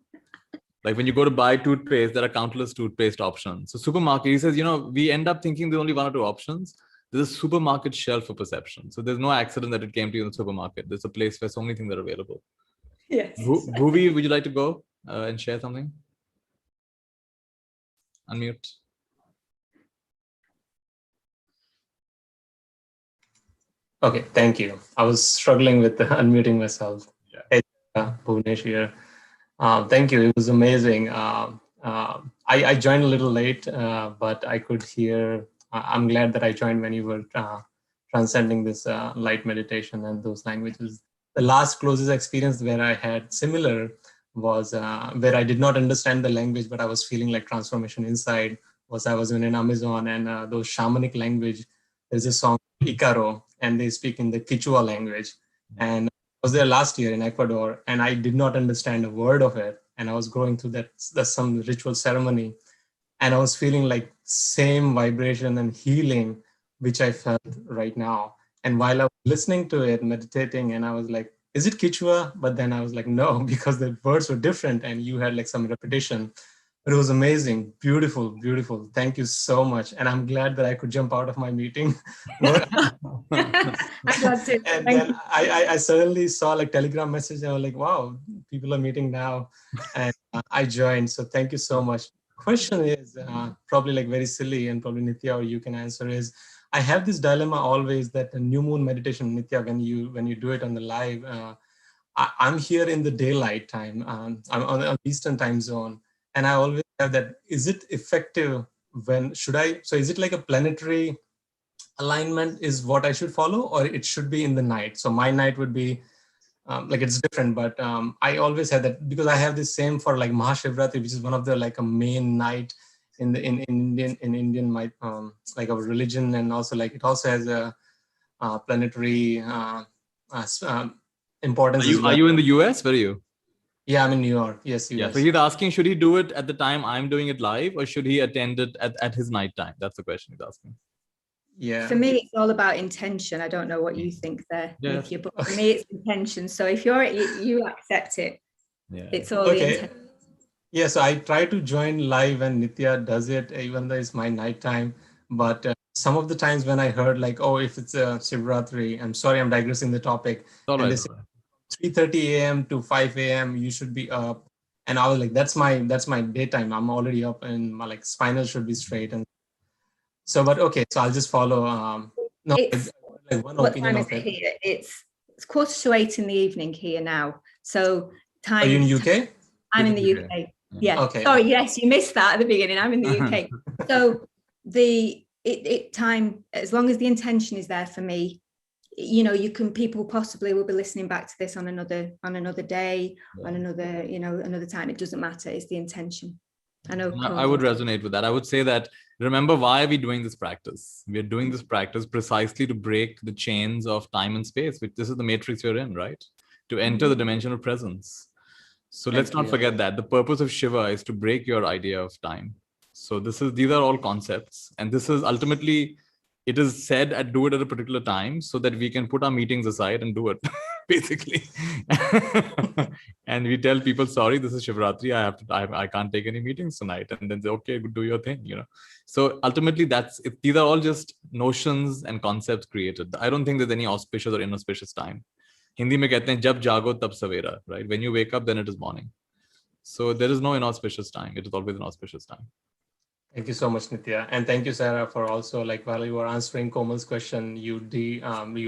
Like when you go to buy toothpaste, there are countless toothpaste options. So supermarket, he says, we end up thinking there's only one or two options. There's a supermarket shelf of perception. So there's no accident that it came to you in the supermarket. There's a place where so many things are available. Yes. Bhuvi, would you like to go and share something? Unmute. Okay, thank you. I was struggling with unmuting myself. Yeah. Hey, Bhunesh here. Thank you. It was amazing. I joined a little late, but I could hear. I'm glad that I joined when you were transcending this light meditation and those languages. The last closest experience where I had similar was where I did not understand the language, but I was feeling like transformation inside. Was I was in an Amazon, and those shamanic language there's a song Icaro, and they speak in the Quechua language. And I was there last year in Ecuador, and I did not understand a word of it. And I was going through some ritual ceremony, and I was feeling like same vibration and healing, which I felt right now. And while I was listening to it, meditating, and I was like, is it Quechua? But then I was like, no, because the words were different and you had like some repetition. But it was amazing, beautiful, beautiful. Thank you so much. And I'm glad that I could jump out of my meeting. I'm glad to. And then I suddenly saw like Telegram message, and I was like, wow, people are meeting now. And I joined. So thank you so much. Question is probably like very silly, and probably Nithya or you can answer is, I have this dilemma always that the new moon meditation, Nithya, when you do it on the live, I'm here in the daylight time. I'm on Eastern time zone. And I always have that, is it effective when so is it like a planetary alignment is what I should follow, or it should be in the night? So my night would be, like it's different, but I always had that because I have the same for like Mahashivratri, which is one of the like a main night in Indian like our religion, and also like it also has a planetary importance. Are you in the US? Where are you? Yeah, I'm in New York. Yes, US. Yeah. So he's asking, should he do it at the time I'm doing it live, or should he attend it at his night time? That's the question he's asking. Yeah. For me, it's all about intention. I don't know what you think there, Yeah. Nithya, but for me, it's intention. So if you accept it, it's all the intention. Yeah, so I try to join live when Nithya does it, even though it's my nighttime. But some of the times when I heard like, oh, if it's a Shivratri, I'm sorry, I'm digressing the topic. All and right, they say 3:30 a.m. to 5 a.m. you should be up. And I was like, that's my daytime. I'm already up, and my like spinal should be straight. And so, but okay, so I'll just follow. No, like one what opinion time is of it it. here? It's 7:45 in the evening here now. So time. Are you in UK? I'm in the UK. Yeah. Okay. Sorry, yes, you missed that at the beginning. I'm in the UK. So time, as long as the intention is there for me, people possibly will be listening back to this on another day, on another time. It doesn't matter. It's the intention. I know. I would resonate with that. I would say that, remember, why are we doing this practice? We are doing this practice precisely to break the chains of time and space, which this is the matrix you're in, right? To enter the dimension of presence. So let's not forget that the purpose of Shiva is to break your idea of time. So these are all concepts, and this is ultimately, it is said at do it at a particular time so that we can put our meetings aside and do it, basically. And we tell people, sorry, this is Shivratri. I can't take any meetings tonight. And then say, okay, do your thing, So ultimately these are all just notions and concepts created. I don't think there's any auspicious or inauspicious time. Hindi mein kehte hain, jab jago tab savera, right? When you wake up, then it is morning. So there is no inauspicious time. It is always an auspicious time. Thank you so much, Nithya. And thank you, Sarah, for also, like, while you were answering Komal's question, you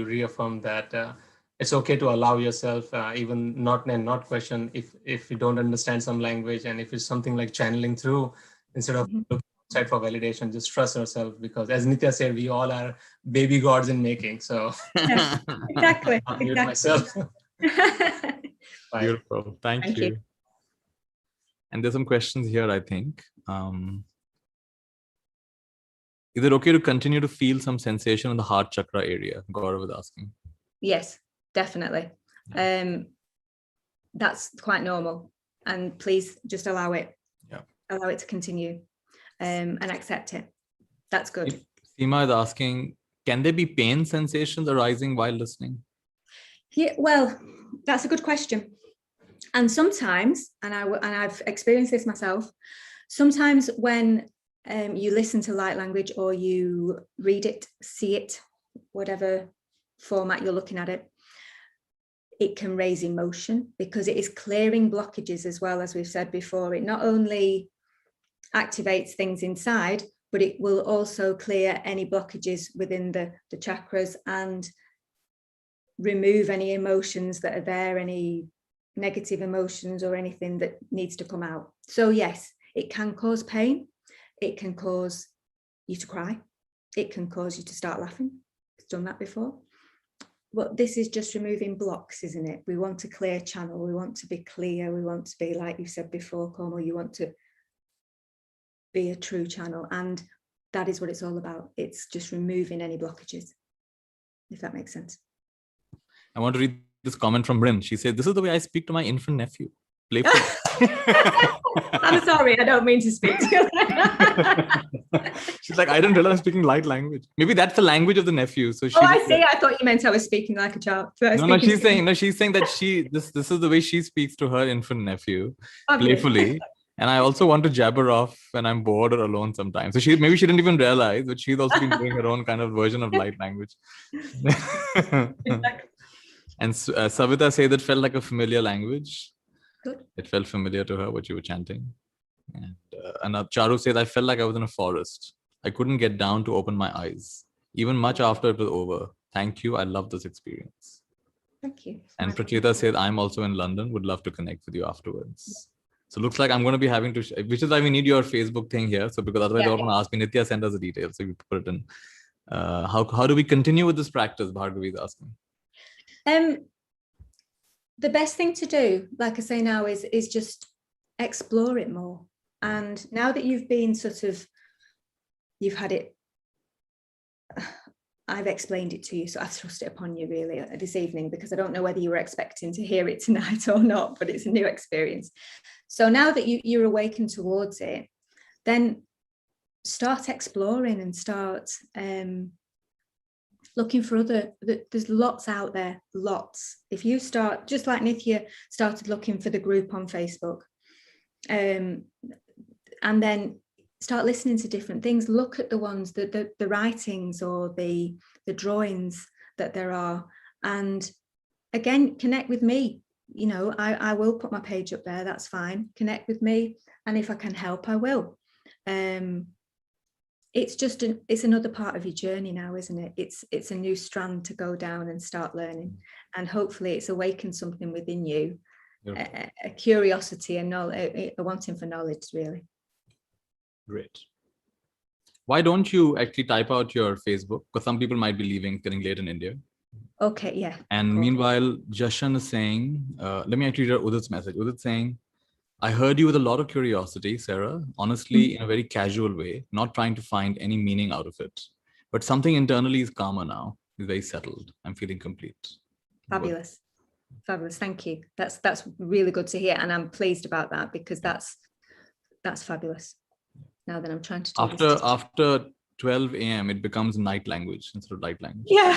reaffirmed that it's okay to allow yourself, even not question, if you don't understand some language, and if it's something like channeling through, instead of looking outside for validation, just trust yourself, because as Nithya said, we all are baby gods in making. So yeah, exactly. I'll mute myself. Beautiful. Thank you. And there's some questions here, I think. Is it okay to continue to feel some sensation in the heart chakra area? Gaurav was asking. Yes, definitely. That's quite normal. And please just allow it. Yeah. Allow it to continue and accept it. That's good. Seema is asking, can there be pain sensations arising while listening? Yeah, well, that's a good question. And sometimes, and I've experienced this myself, sometimes when you listen to light language, or you read it, see it, whatever format you're looking at it, it can raise emotion, because it is clearing blockages as well, as we've said before. It not only activates things inside, but it will also clear any blockages within the chakras and remove any emotions that are there, any negative emotions or anything that needs to come out. So yes, it can cause pain. It can cause you to cry. It can cause you to start laughing. It's done that before. But this is just removing blocks, isn't it? We want a clear channel. We want to be clear. We want to be, like you said before, Komal, you want to be a true channel. And that is what it's all about. It's just removing any blockages, if that makes sense. I want to read this comment from Bryn. She said, "This is the way I speak to my infant nephew. Playful." I'm sorry, I don't mean to speak to you. She's like, I didn't realize I'm speaking light language. Maybe that's the language of the nephew. So she. Oh, I see. I thought you meant I was speaking like a child. No, she's saying that this is the way she speaks to her infant nephew, playfully. And I also want to jabber off when I'm bored or alone sometimes. So maybe she didn't even realize, but she's also been doing her own kind of version of light language. And Savita said it felt like a familiar language. Good. It felt familiar to her, what you were chanting. And Charu said, I felt like I was in a forest. I couldn't get down to open my eyes, even much after it was over. Thank you. I love this experience. Thank you. And Prachita said, I'm also in London. Would love to connect with you afterwards. So looks like I'm going to be having to, which is why we need your Facebook thing here. So because otherwise they're going to ask me, Nithya, send us the details. So we put it in. How do we continue with this practice? Bhargavi is asking. The best thing to do, like I say now, is just explore it more. And now that you've been you've had it, I've explained it to you, so I've thrust it upon you really this evening, because I don't know whether you were expecting to hear it tonight or not, but it's a new experience. So now that you're awakened towards it, then start exploring and start looking for there's lots out there, lots. If you start, just like Nithya started looking for the group on Facebook, and then start listening to different things, look at the ones, the writings or the drawings that there are, and again, connect with me. You know, I will put my page up there, that's fine. Connect with me, and if I can help, I will. It's just it's another part of your journey now, isn't it? It's a new strand to go down and start learning, and hopefully it's awakened something within you, a curiosity and knowledge, a wanting for knowledge, really. Great. Why don't you actually type out your Facebook? Because some people might be leaving, getting late in India. Okay, yeah. And meanwhile, Jashan is saying, let me actually read Udit's message. Udit's saying, I heard you with a lot of curiosity, Sarah, honestly, in a very casual way, not trying to find any meaning out of it. But something internally is calmer now, is very settled. I'm feeling complete. Fabulous. Fabulous. Thank you. That's really good to hear. And I'm pleased about that, because that's fabulous. Now that I'm trying to do after 12 a.m., it becomes night language instead of light language. Yeah.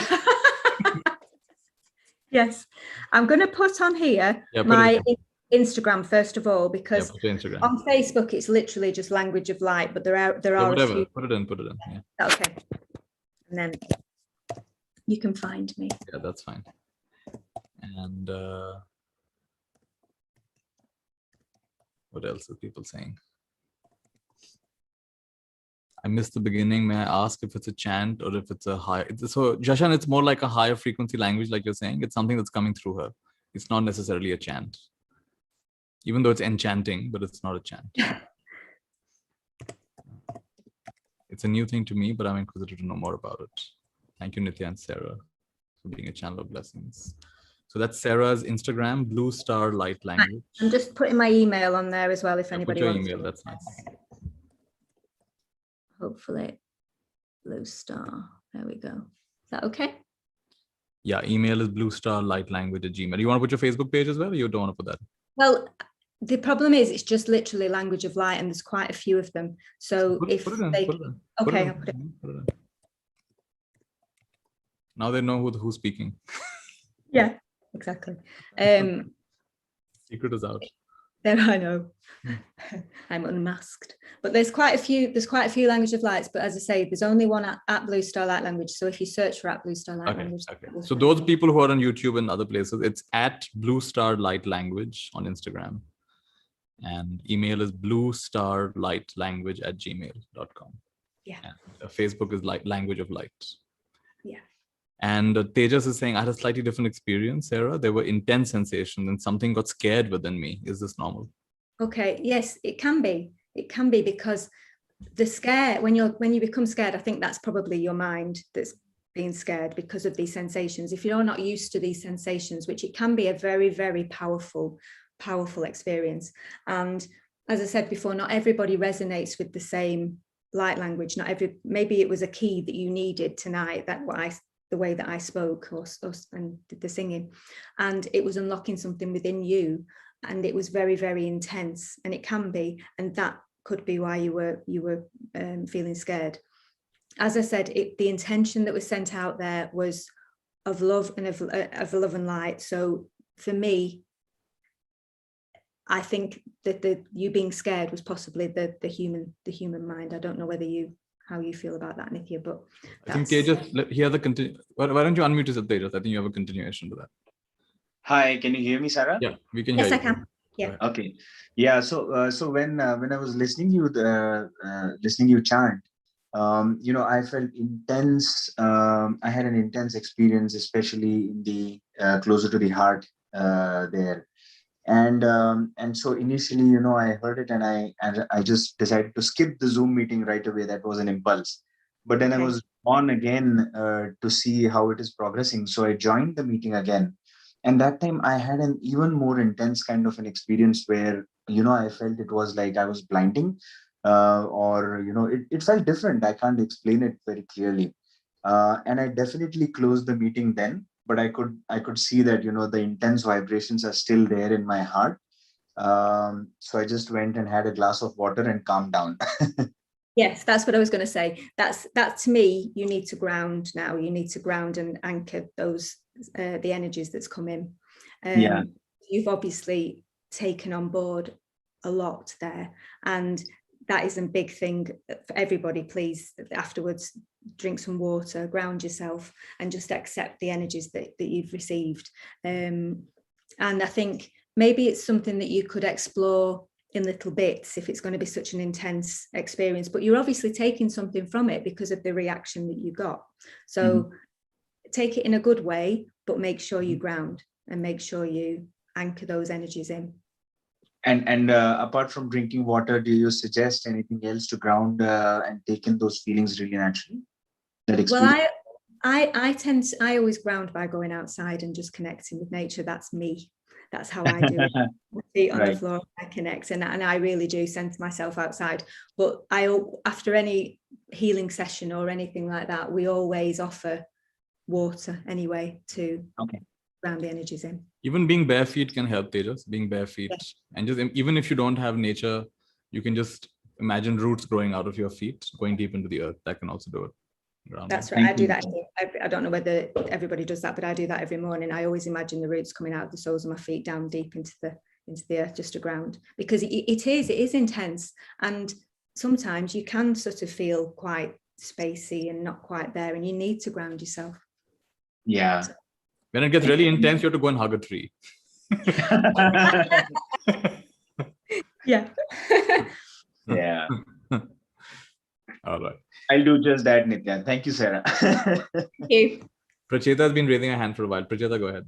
Yes. I'm going to put on here my Instagram first of all, because on Facebook it's literally just language of light, but there are whatever. a few. Put it in. Yeah. Okay. And then you can find me. Yeah, that's fine. And what else are people saying? I missed the beginning. May I ask if it's a chant or if it's a high? So Jashan, it's more like a higher frequency language, like you're saying. It's something that's coming through her. It's not necessarily a chant, even though it's enchanting, but it's not a chant. It's a new thing to me, but I'm inquisitive to know more about it. Thank you, Nithya and Sarah, for being a channel of blessings. So that's Sarah's Instagram, Blue Star Light Language. I'm just putting my email on there as well, if anybody put your wants email. to. That's nice. Hopefully, Blue Star. There we go. Is that okay? Yeah, email is bluestarlightlanguage@gmail. You want to put your Facebook page as well, or you don't want to put that? Well, the problem is it's just literally language of light, and there's quite a few of them. So put it in. Okay, I'll put it in. Now they know who's speaking. Yeah, exactly. Secret is out. There, I know. I'm unmasked. But there's quite a few language of lights. But as I say, there's only one at Blue Star Light Language. So if you search for at Blue Star Light Language. Okay. So those people who are on YouTube and other places, it's at Blue Star Light Language on Instagram. And email is bluestarlightlanguage@gmail.com. Yeah. And Facebook is Language of Light. Yeah. And Tejas is saying, I had a slightly different experience, Sarah. There were intense sensations and something got scared within me. Is this normal? Okay. Yes, it can be. It can be, because the scare, when you become scared, I think that's probably your mind that's being scared because of these sensations. If you're not used to these sensations, which it can be a very, very powerful experience. And as I said before, not everybody resonates with the same light language. Not every, maybe it was a key that you needed tonight, the way that I spoke and did the singing, and it was unlocking something within you, and it was very, very intense, and it can be, and that could be why you were feeling scared. As I said, the intention that was sent out there was of love and of love and light. So for me, I think that you being scared was possibly the human mind. I don't know how you feel about that, Nithya, but I think Tejas, he has a continue. Why don't you unmute yourself, Tejas? I think you have a continuation to that. Hi, can you hear me, Sarah? Yeah, we can hear you. Yes, I can. Yeah. Okay. Yeah. So when I was listening you chant, I felt intense. I had an intense experience, especially in the closer to the heart there. And so initially, I heard it, and I just decided to skip the Zoom meeting right away. That was an impulse. But then I was on again to see how it is progressing. So I joined the meeting again. And that time I had an even more intense kind of an experience where, I felt it was like I was blinding, it felt different. I can't explain it very clearly. And I definitely closed the meeting then, but I could see that, the intense vibrations are still there in my heart. So I just went and had a glass of water and calmed down. Yes, that's what I was going to say. That to me, you need to ground now. You need to ground and anchor those the energies that's come in. You've obviously taken on board a lot there, and that is a big thing for everybody. Please, afterwards, drink some water, ground yourself, and just accept the energies that you've received. And I think maybe it's something that you could explore in little bits if it's going to be such an intense experience, but you're obviously taking something from it because of the reaction that you got. So take it in a good way, but make sure you ground and make sure you anchor those energies in. And apart from drinking water, do you suggest anything else to ground and take in those feelings really naturally? Well, I always ground by going outside and just connecting with nature. That's me. That's how I do it. My feet on the floor, I connect, and I really do center myself outside. But after any healing session or anything like that, we always offer water anyway to ground the energies in. Even being bare feet can help, Tejas. Being bare feet, and just even if you don't have nature, you can just imagine roots growing out of your feet, going deep into the earth. That can also do it. That's right. I do that. I don't know whether everybody does that, but I do that every morning. I always imagine the roots coming out of the soles of my feet down deep into the earth, just to ground, because it is intense, and sometimes you can sort of feel quite spacey and not quite there, and you need to ground yourself. Yeah. So, when it gets really intense, you have to go and hug a tree. Yeah. Yeah. All right. I'll do just that, Nithya. Thank you, Sarah. Thank you. Pracheta has been raising her hand for a while. Pracheta, go ahead.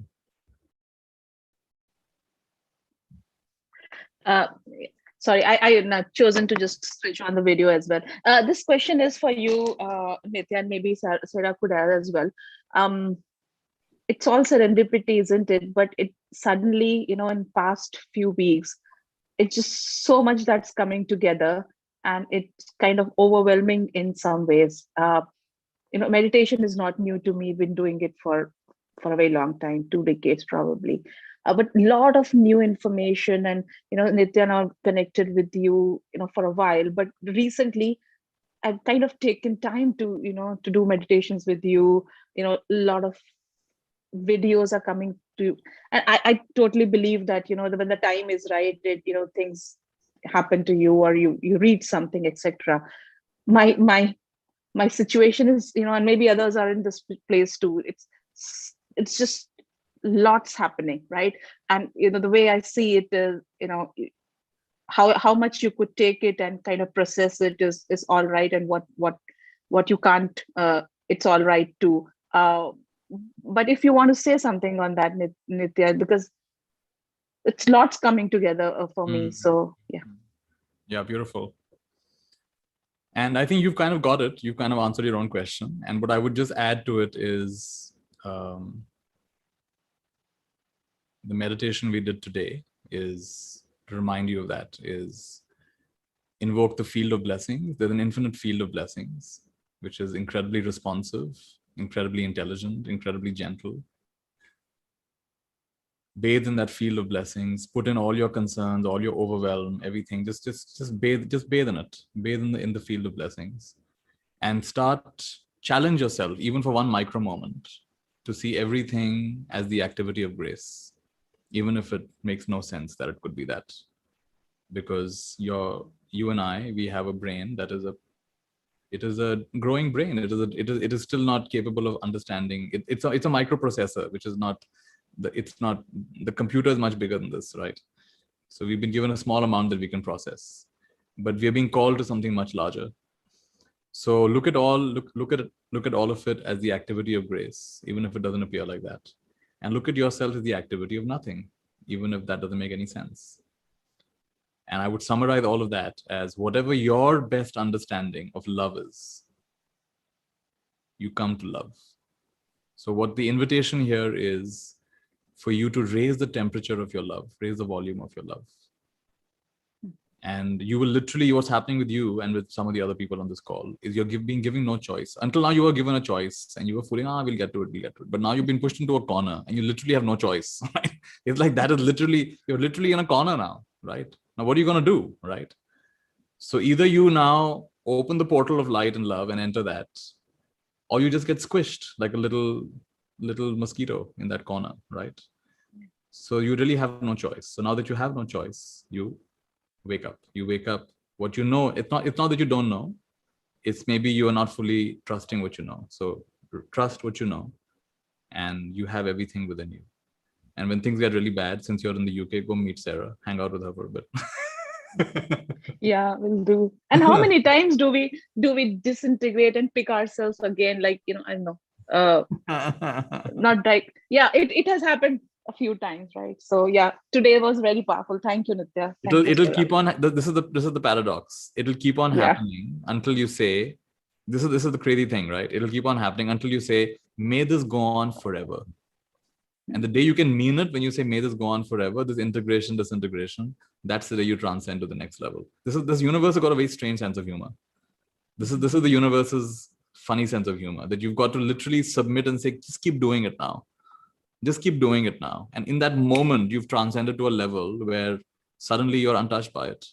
Sorry, I had chosen to just switch on the video as well. This question is for you, Nithya, and maybe Sarah could add as well. It's all serendipity, isn't it? But it suddenly, in past few weeks, it's just so much that's coming together, and it's kind of overwhelming in some ways. Meditation is not new to me. Been doing it for a very long time, 2 decades probably. But a lot of new information, and Nithya, now connected with you, for a while. But recently, I've kind of taken time to do meditations with you. A lot of videos are coming to you, and I totally believe that when the time is right, things happen to you, or you read something, etc. My situation is, and maybe others are in this place too. It's just lots happening, right? And the way I see it is, how much you could take it and kind of process it is all right, and what you can't, it's all right too. But if you want to say something on that, Nithya, because it's lots coming together for me. So yeah, beautiful. And I think you've kind of got it. You've kind of answered your own question. And what I would just add to it is the meditation we did today is to remind you of that, is invoke the field of blessings. There's an infinite field of blessings, which is incredibly responsive, incredibly intelligent, incredibly gentle. Bathe in that field of blessings, put in all your concerns, all your overwhelm, everything. Just bathe in it. Bathe in the field of blessings. And start challenge yourself, even for one micro moment, to see everything as the activity of grace, even if it makes no sense that it could be that. Because you and I, we have a brain that is a growing brain. It is still not capable of understanding. It's a microprocessor, which is not the computer is much bigger than this, right? So we've been given a small amount that we can process, but we are being called to something much larger. So look at all of it as the activity of grace, even if it doesn't appear like that. And look at yourself as the activity of nothing, even if that doesn't make any sense. And I would summarize all of that as whatever your best understanding of love is, you come to love. So what the invitation here is for you to raise the temperature of your love, raise the volume of your love. And you will literally, what's happening with you and with some of the other people on this call is you're being given no choice. Until now you were given a choice and you were fooling, we'll get to it. But now you've been pushed into a corner and you literally have no choice. Right? It's like you're literally in a corner now, right? Now what are you going to do, right? So either you now open the portal of light and love and enter that, or you just get squished like a little mosquito in that corner, right? So you really have no choice. So now that you have no choice, you wake up. What you know, it's not that you don't know. It's maybe you are not fully trusting what you know. So trust what you know, and you have everything within you. And when things get really bad, since you're in the UK, go meet Sarah, hang out with her for a bit. Yeah, we'll do. And how many times do we disintegrate and pick ourselves again? Like, I don't know. Not like, yeah, it has happened a few times, right? So yeah, today was very powerful. Thank you, Nithya. It'll keep on. This is the paradox. It'll keep on happening until you say, this is the crazy thing, right? It'll keep on happening until you say, may this go on forever. And the day you can mean it, when you say, may this go on forever, this integration, disintegration, that's the day you transcend to the next level. This universe has got a very strange sense of humor. This is the universe's funny sense of humor, that you've got to literally submit and say, just keep doing it now. Just keep doing it now. And in that moment, you've transcended to a level where suddenly you're untouched by it.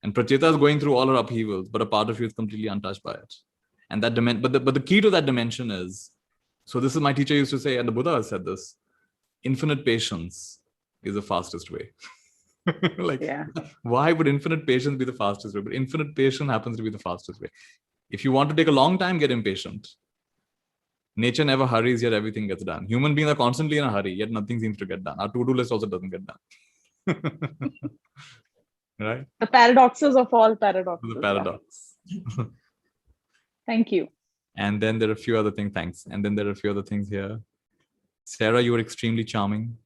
And Pracheta is going through all her upheavals, but a part of you is completely untouched by it. And that but the key to that dimension is, so this is my teacher used to say, and the Buddha has said this, infinite patience is the fastest way. Why would infinite patience be the fastest way? But infinite patience happens to be the fastest way. If you want to take a long time, get impatient. Nature never hurries, yet everything gets done. Human beings are constantly in a hurry, yet nothing seems to get done. Our to-do list also doesn't get done. Right? The paradoxes of all paradoxes. The paradox. Yeah. Thank you. And then there are a few other things. Thanks. And then there are a few other things here. Sarah, you were extremely charming.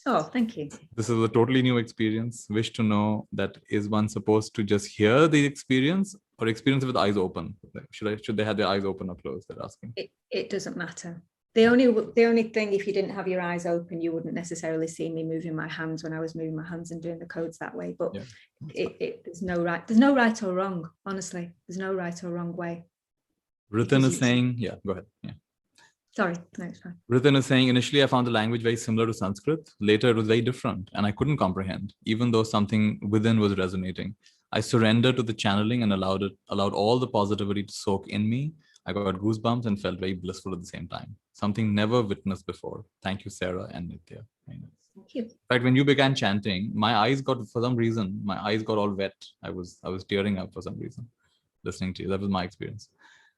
Oh, thank you. This is a totally new experience. Wish to know that is one supposed to just hear the experience or experience it with eyes open? Should they have their eyes open or closed? They're asking. It doesn't matter. The only thing, if you didn't have your eyes open, you wouldn't necessarily see me moving my hands when I was moving my hands and doing the codes that way. But there's no right or wrong. Honestly, there's no right or wrong way. Ritin is saying, go ahead. Yeah. Sorry, no, it's fine. Ritin is saying, initially I found the language very similar to Sanskrit. Later it was very different and I couldn't comprehend, even though something within was resonating. I surrendered to the channeling and allowed all the positivity to soak in me. I got goosebumps and felt very blissful at the same time. Something never witnessed before. Thank you, Sarah and Nithya. Thank you. In fact, when you began chanting, my eyes got all wet. I was tearing up for some reason, listening to you. That was my experience.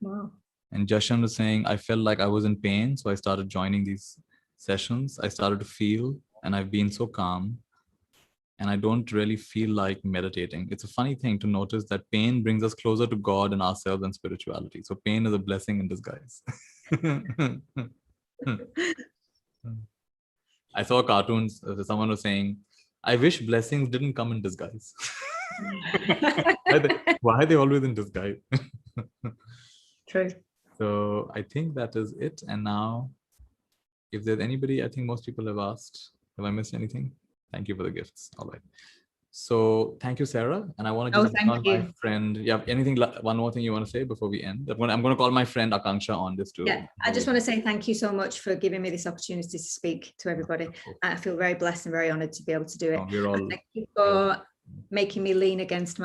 Wow. And Jashan was saying, I felt like I was in pain. So I started joining these sessions. I started to feel, and I've been so calm. And I don't really feel like meditating. It's a funny thing to notice that pain brings us closer to God and ourselves and spirituality. So pain is a blessing in disguise. I saw cartoons. Someone was saying, I wish blessings didn't come in disguise. Why are they always in disguise? True. So I think that is it. And now, if there's anybody, I think most people have asked, have I missed anything? Thank you for the gifts. All right. So thank you, Sarah. And I want to just thank you. my friend. Yeah, anything, one more thing you want to say before we end? I'm going to call my friend Akancha on this too. Yeah, I just want to say thank you so much for giving me this opportunity to speak to everybody. I feel very blessed and very honored to be able to do it. Thank you for making me lean into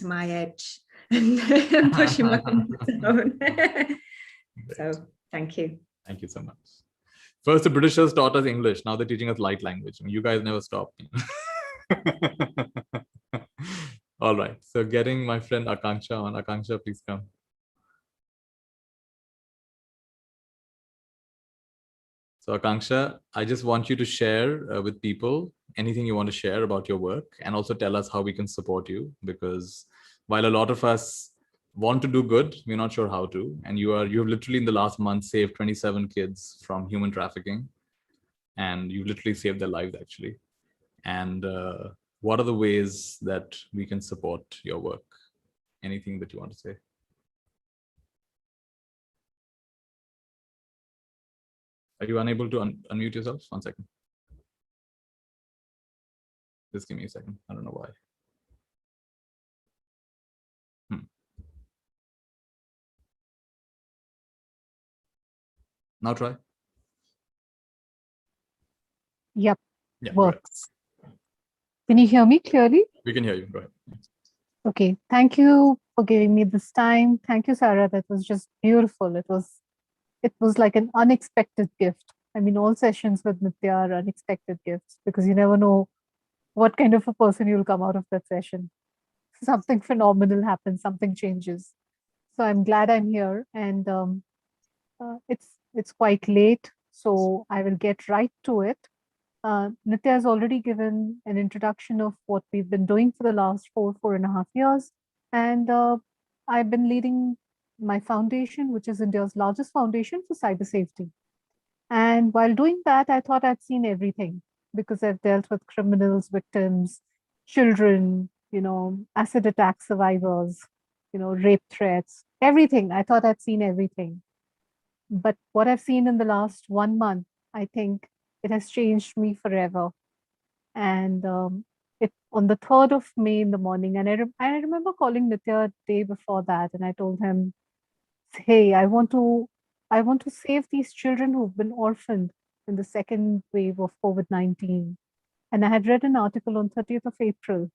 my edge and pushing my comfort zone. So thank you. Thank you so much. First, the Britishers taught us English. Now they're teaching us light language. I mean, you guys never stop. All right. So getting my friend Akancha on. Akancha, please come. So Akancha, I just want you to share with people anything you want to share about your work, and also tell us how we can support you, because while a lot of us want to do good, we're not sure how to. And you have literally in the last month saved 27 kids from human trafficking, and you've literally saved their lives actually. And what are the ways that we can support your work? Anything that you want to say? Are you unable to unmute yourself? 1 second. Just give me a second. I don't know why. Now try. Yep. Yeah, works. Can you hear me clearly? We can hear you. Go ahead. Okay. Thank you for giving me this time. Thank you, Sarah. That was just beautiful. It was like an unexpected gift. I mean, all sessions with Nithya are unexpected gifts, because you never know what kind of a person you'll come out of that session. Something phenomenal happens, something changes. So I'm glad I'm here, and it's quite late, so I will get right to it. Nithya has already given an introduction of what we've been doing for the last 4.5 years. And I've been leading my foundation, which is India's largest foundation for cyber safety. And while doing that, I thought I'd seen everything, because I've dealt with criminals, victims, children, acid attack survivors, rape threats, everything. I thought I'd seen everything. But what I've seen in the last 1 month, I think it has changed me forever. And on the 3rd of May in the morning, and I remember calling Nithya a day before that, and I told him, hey, I want to save these children who've been orphaned in the second wave of COVID-19. And I had read an article on 30th of April,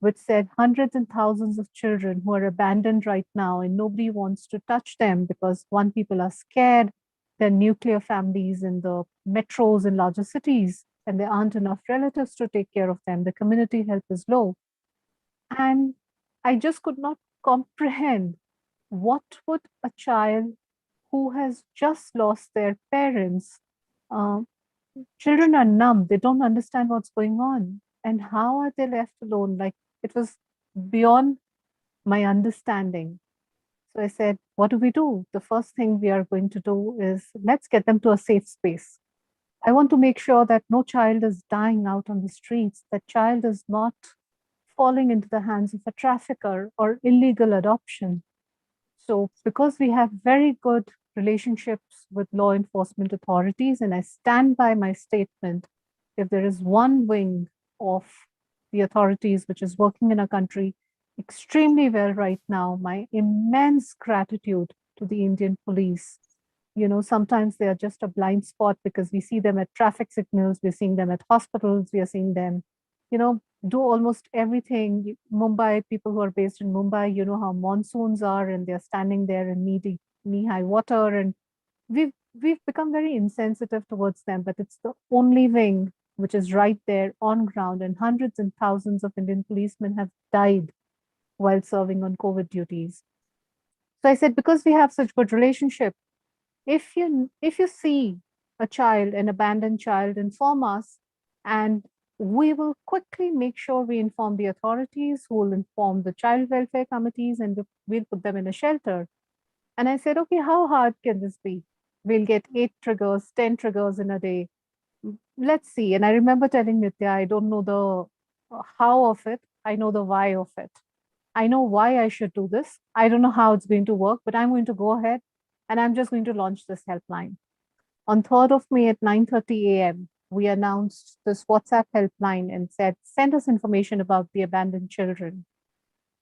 which said hundreds and thousands of children who are abandoned right now, and nobody wants to touch them because one, people are scared, they're nuclear families in the metros and larger cities, and there aren't enough relatives to take care of them. The community help is low. And I just could not comprehend what would a child who has just lost their parents, children are numb, they don't understand what's going on. And how are they left alone? Like, it was beyond my understanding. So I said, what do we do? The first thing we are going to do is let's get them to a safe space. I want to make sure that no child is dying out on the streets, that child is not falling into the hands of a trafficker or illegal adoption. So because we have very good relationships with law enforcement authorities, and I stand by my statement, if there is one wing of the authorities which is working in our country extremely well right now, my immense gratitude to the Indian police. Sometimes they are just a blind spot, because we see them at traffic signals, we're seeing them at hospitals, we are seeing them, do almost everything. Mumbai, people who are based in Mumbai, you know how monsoons are, and they're standing there in knee-high water, and we've become very insensitive towards them, but it's the only wing which is right there on ground, and hundreds and thousands of Indian policemen have died while serving on COVID duties. So I said, because we have such good relationship, if you see a child, an abandoned child, inform us, and we will quickly make sure we inform the authorities, who will inform the child welfare committees, and we'll put them in a shelter. And I said, okay, how hard can this be? We'll get 8 triggers, 10 triggers in a day. Let's see. And I remember telling Nithya, I don't know the how of it. I know the why of it. I know why I should do this. I don't know how it's going to work, but I'm going to go ahead and I'm just going to launch this helpline. On 3rd of May at 9:30 a.m., we announced this WhatsApp helpline and said, send us information about the abandoned children.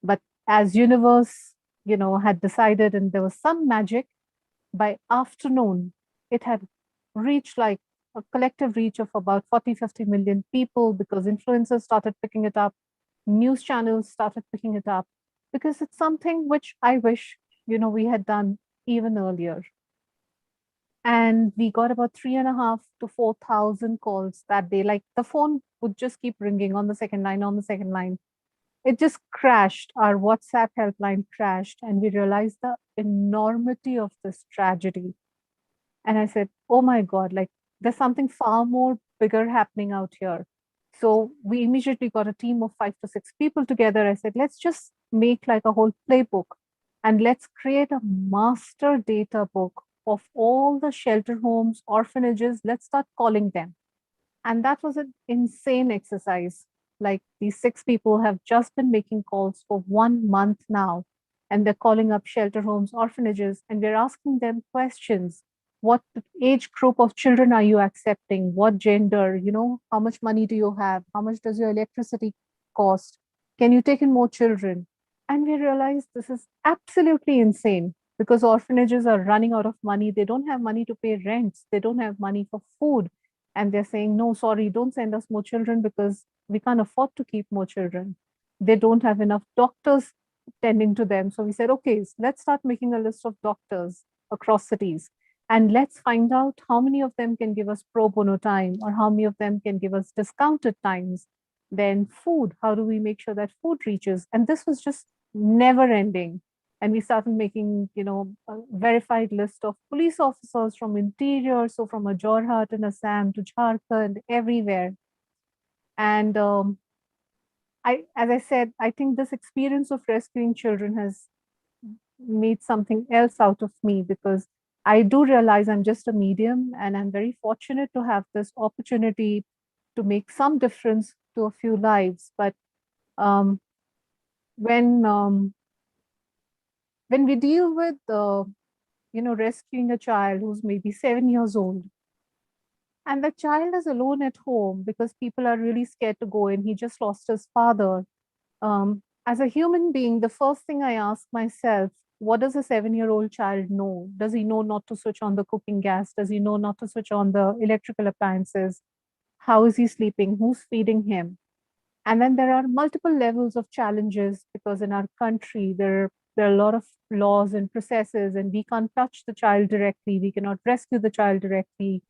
But as universe, had decided, and there was some magic, by afternoon, it had reached like a collective reach of about 40, 50 million people, because influencers started picking it up, news channels started picking it up, because it's something which I wish, we had done even earlier. And we got about 3,500 to 4,000 calls that day. Like the phone would just keep ringing on the second line. It just crashed. Our WhatsApp helpline crashed, and we realized the enormity of this tragedy. And I said, oh my God, like there's something far more bigger happening out here. So we immediately got a team of 5 to 6 people together. I said, let's just make like a whole playbook, and let's create a master data book of all the shelter homes, orphanages. Let's start calling them. And that was an insane exercise. Like these 6 people have just been making calls for 1 month now, and they're calling up shelter homes, orphanages, and we're asking them questions. What age group of children are you accepting? What gender? How much money do you have? How much does your electricity cost? Can you take in more children? And we realized this is absolutely insane, because orphanages are running out of money. They don't have money to pay rents. They don't have money for food. And they're saying, no, sorry, don't send us more children because we can't afford to keep more children. They don't have enough doctors tending to them. So we said, okay, so let's start making a list of doctors across cities. And let's find out how many of them can give us pro bono time, or how many of them can give us discounted times. Then food, how do we make sure that food reaches? And this was just never ending. And we started making, a verified list of police officers from interior, so from a Jorhat and Assam to Jharkhand, everywhere. And as I said, I think this experience of rescuing children has made something else out of me, because I do realize I'm just a medium, and I'm very fortunate to have this opportunity to make some difference to a few lives. But when we deal with rescuing a child who's maybe 7 years old, and the child is alone at home because people are really scared to go in, he just lost his father. As a human being, the first thing I ask myself, what does a 7-year-old child know? Does he know not to switch on the cooking gas? Does he know not to switch on the electrical appliances? How is he sleeping? Who's feeding him? And then there are multiple levels of challenges, because in our country, there are a lot of laws and processes, and we can't touch the child directly. We cannot rescue the child directly.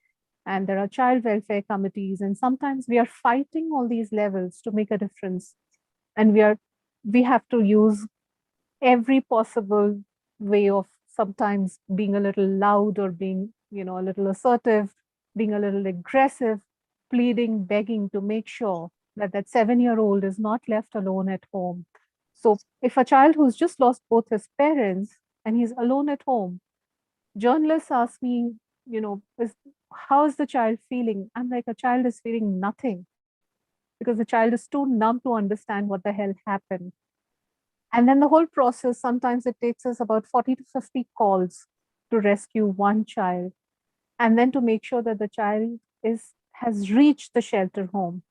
And there are child welfare committees. And sometimes we are fighting all these levels to make a difference. And we have to use every possible way of sometimes being a little loud, or being, a little assertive, being a little aggressive, pleading, begging, to make sure that 7-year-old is not left alone at home. So if a child who's just lost both his parents and he's alone at home, journalists ask me, how is the child feeling? I'm like, a child is feeling nothing, because the child is too numb to understand what the hell happened. And then the whole process, sometimes it takes us about 40 to 50 calls to rescue one child, and then to make sure that the child has reached the shelter home.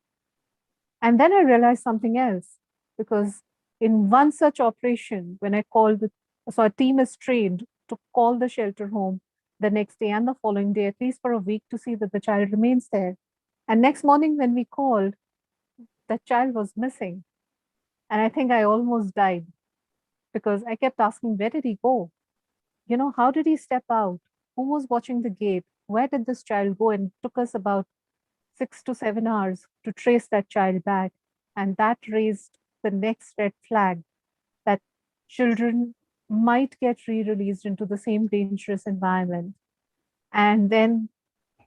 And then I realized something else, because in one such operation, when I called, so a team is trained to call the shelter home the next day and the following day, at least for a week, to see that the child remains there. And next morning when we called, the child was missing. And I think I almost died, because I kept asking, where did he go? How did he step out? Who was watching the gate? Where did this child go? And it took us about 6 to 7 hours to trace that child back. And that raised the next red flag, that children might get re-released into the same dangerous environment. And then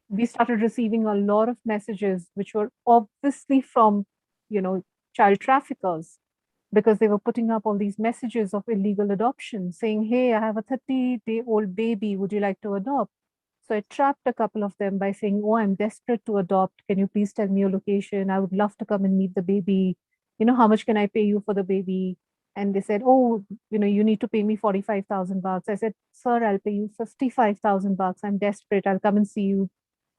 we started receiving a lot of messages, which were obviously from, child traffickers, because they were putting up all these messages of illegal adoption, saying, hey, I have a 30-day-old baby, would you like to adopt? So I trapped a couple of them by saying, oh, I'm desperate to adopt. Can you please tell me your location? I would love to come and meet the baby. How much can I pay you for the baby? And they said, oh, you need to pay me 45,000 bucks. I said, sir, I'll pay you 55,000 bucks. I'm desperate. I'll come and see you,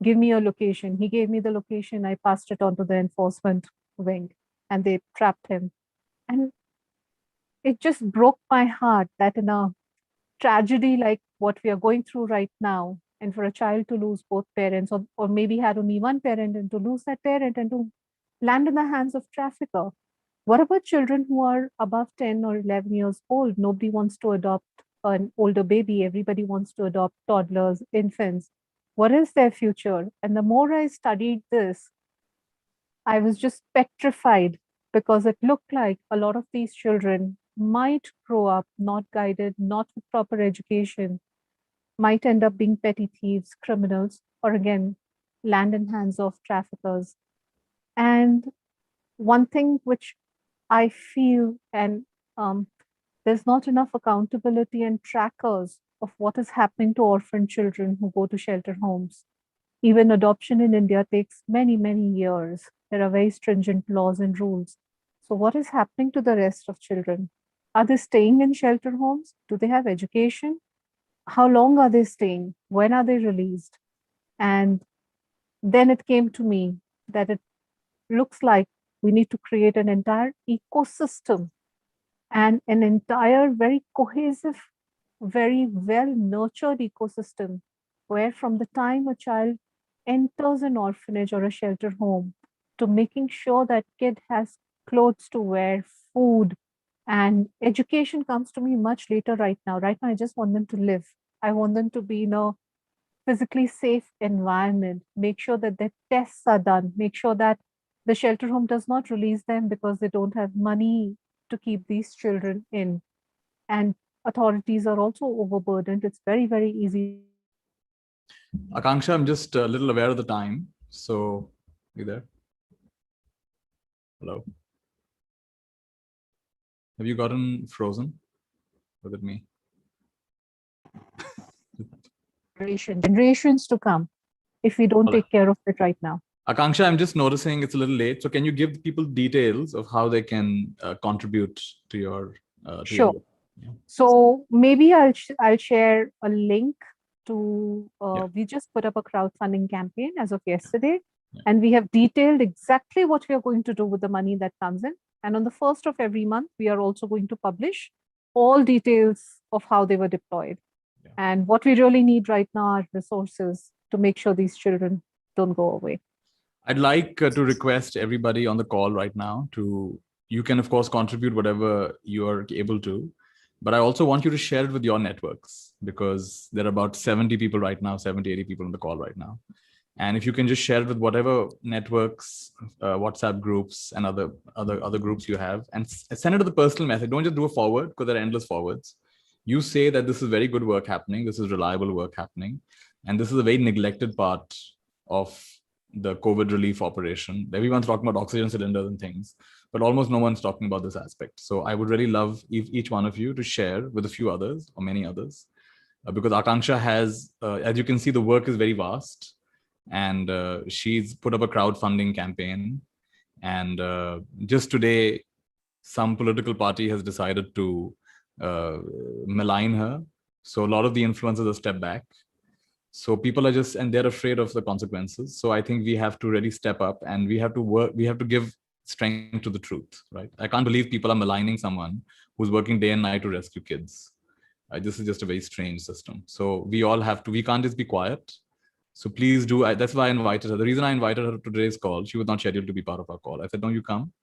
give me a location. He gave me the location. I passed it on to the enforcement wing and they trapped him. And it just broke my heart that in a tragedy like what we are going through right now, and for a child to lose both parents, or maybe had only one parent, and to lose that parent and to land in the hands of trafficker. What about children who are above 10 or 11 years old? Nobody wants to adopt an older baby. Everybody wants to adopt toddlers, infants. What is their future? And the more I studied this, I was just petrified because it looked like a lot of these children might grow up not guided, not with proper education, might end up being petty thieves, criminals, or again, land in hands of traffickers. And one thing which I feel, and there's not enough accountability and trackers of what is happening to orphan children who go to shelter homes. Even adoption in India takes many, many years. There are very stringent laws and rules. So what is happening to the rest of children? Are they staying in shelter homes? Do they have education? How long are they staying? When are they released? And then it came to me that it looks like we need to create an entire ecosystem and an entire very cohesive, very well nurtured ecosystem where from the time a child enters an orphanage or a shelter home to making sure that kid has clothes to wear, food, and education comes to me much later right now. Right now, I just want them to live. I want them to be in a physically safe environment, make sure that their tests are done, make sure that the shelter home does not release them because they don't have money to keep these children in. And authorities are also overburdened. It's very, very easy. Akancha, I'm just a little aware of the time. So, you there? Hello? Have you gotten frozen? Was it me? Generations to come if we don't take care of it right now. Akancha, I'm just noticing it's a little late. So can you give people details of how they can contribute to your sure. Yeah. So maybe I'll share a link to, we just put up a crowdfunding campaign as of yesterday, and we have detailed exactly what we are going to do with the money that comes in. And on the 1st of every month, we are also going to publish all details of how they were deployed. And what we really need right now are resources to make sure these children don't go away. I'd like to request everybody on the call right now to, you can of course contribute whatever you are able to, but I also want you to share it with your networks because there are about 70 people right now, 70, 80 people on the call right now. And if you can just share it with whatever networks, WhatsApp groups and other groups you have, and send it to the personal message. Don't just do a forward because there are endless forwards. You say that this is very good work happening, this is reliable work happening, and this is a very neglected part of the COVID relief operation. Everyone's talking about oxygen cylinders and things, but almost no one's talking about this aspect. So I would really love each one of you to share with a few others or many others, because Akancha has, as you can see, the work is very vast, and she's put up a crowdfunding campaign. And just today, some political party has decided to malign her. So a lot of the influencers have stepped back. So people are just, and they're afraid of the consequences. So I think we have to really step up and we have to work, we have to give strength to the truth, right? I can't believe people are maligning someone who's working day and night to rescue kids. This is just a very strange system. So we all have to, we can't just be quiet. So please do, that's why I invited her. The reason I invited her to today's call, she was not scheduled to be part of our call. I said, no, you come.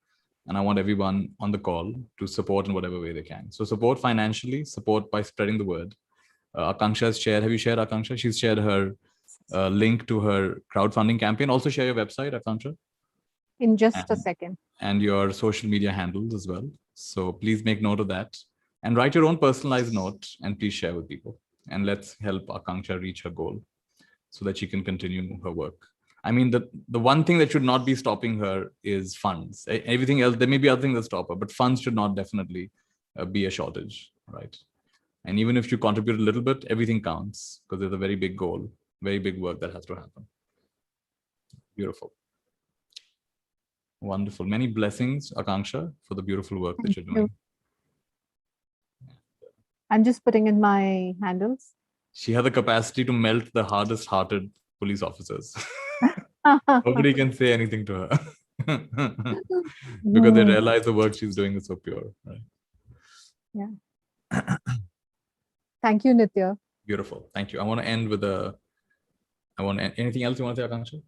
And I want everyone on the call to support in whatever way they can. So support financially, support by spreading the word. Akanksha's shared, have you shared Akanksha? She's shared her link to her crowdfunding campaign. Also share your website, Akanksha. In just a second. And your social media handles as well. So please make note of that. And write your own personalized note and please share with people. And let's help Akanksha reach her goal so that she can continue her work. I mean, the one thing that should not be stopping her is funds. Everything else, there may be other things that stop her, but funds should not definitely be a shortage, right? And even if you contribute a little bit, everything counts because there's a very big goal, very big work that has to happen. Beautiful. Wonderful. Many blessings, Akanksha, for the beautiful work that you're doing. I'm just putting in my handles. She has the capacity to melt the hardest hearted police officers. Nobody can say anything to her because they realize the work she's doing is so pure. Right? Yeah. Thank you, Nithya. Beautiful. Thank you. I want to end with anything else you want to say, Akancha?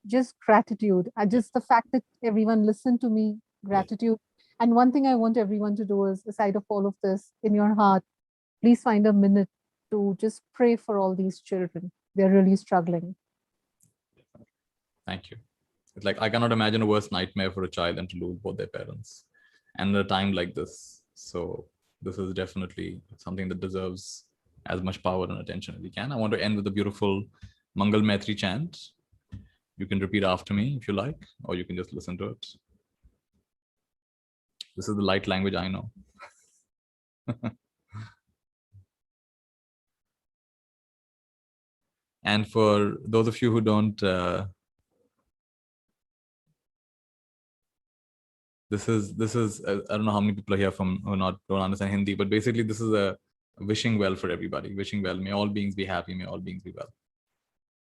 Just gratitude. Just the fact that everyone listened to me, gratitude. And one thing I want everyone to do is, aside of all of this, in your heart, please find a minute to just pray for all these children. They're really struggling. Thank you. It's like I cannot imagine a worse nightmare for a child than to lose both their parents, and at a time like this. So this is definitely something that deserves as much power and attention as we can. I want to end with a beautiful Mangal Maitri chant. You can repeat after me if you like, or you can just listen to it. This is the light language I know. And for those of you who don't, this is I don't know how many people are here from who don't understand Hindi, but basically this is a wishing well for everybody. Wishing well, may all beings be happy, may all beings be well.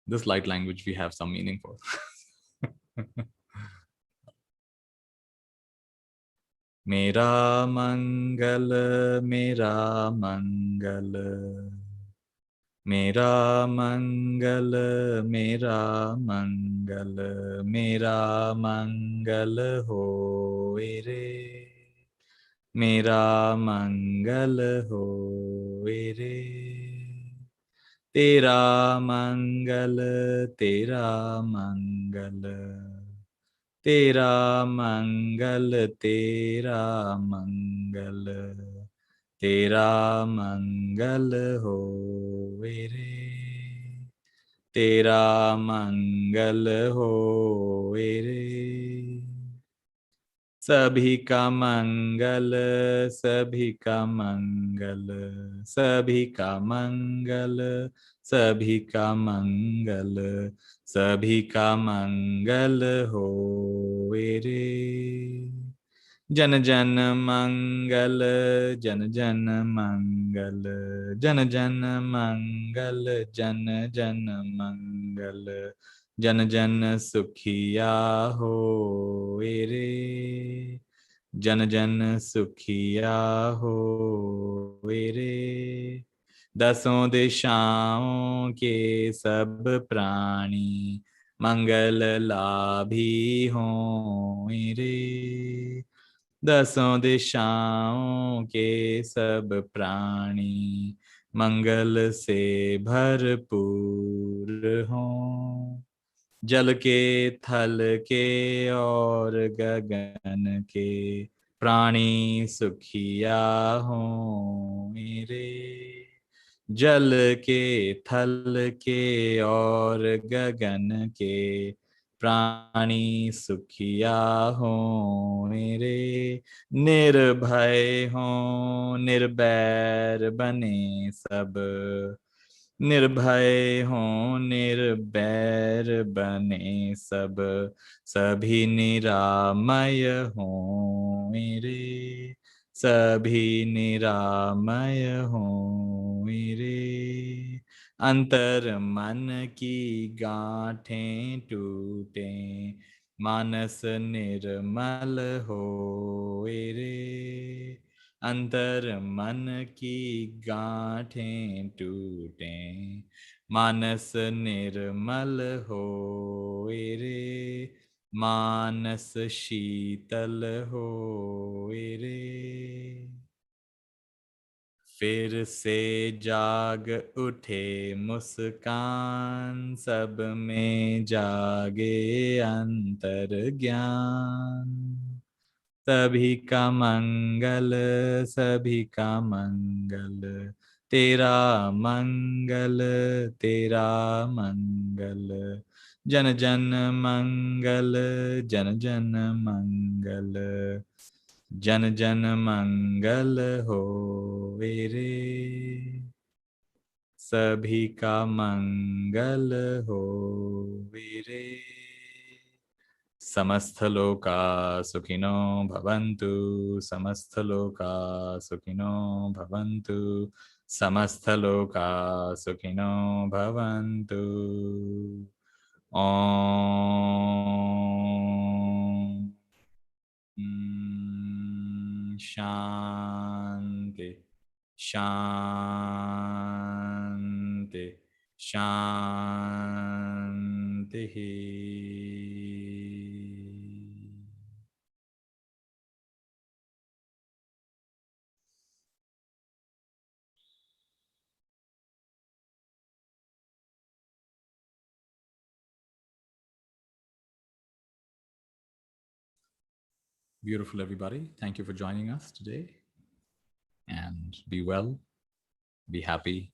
This light language we have some meaning for. Mera mangal, mera mangal. मेरा मंगल मेरा मंगल मेरा मंगल हो रे मेरा मंगल हो रे तेरा मंगल तेरा मंगल तेरा मंगल तेरा मंगल तेरा मंगल हो रे तेरा मंगल हो रे सभी का मंगल सभी का मंगल सभी का मंगल सभी का मंगल सभी का मंगल हो रे जन जन मंगल जन जन मंगल जन जन मंगल जन जन मंगल जन जन सुखिया हो रे जन जन सुखिया हो रे दसों दिशाओं के सब प्राणी मंगल लाभी हों रे दसों दिशाओं के सब प्राणी मंगल से भरपूर हों जल के थल के और गगन के प्राणी सुखिया हों रे जल के थल के और गगन के प्राणी सुखिया हों रे निर्भय हों निर्बैर बने सब निर्भय हों निर्बैर बने सब सभी निरामय हों रे सभी निरामय हों रे अंतर मन की गांठें टूटें मानस निर्मल हो रे अंतर मन की गांठें टूटें मानस निर्मल हो रे मानस शीतल हो रे फिर से जाग उठे मुस्कान सब में जागे अंतर ज्ञान सभी का मंगल सभी का मंगल तेरा मंगल तेरा मंगल जन जन मंगल जन जन मंगल जन जन मंगल हो रे सभी का मंगल हो रे Samastha Sukhino Bhavantu. Samastha Sukhino Bhavantu. Samastha Sukhino Bhavantu. Om Shanti. Shanti. Shanti. Beautiful, everybody. Thank you for joining us today. And be well, be happy,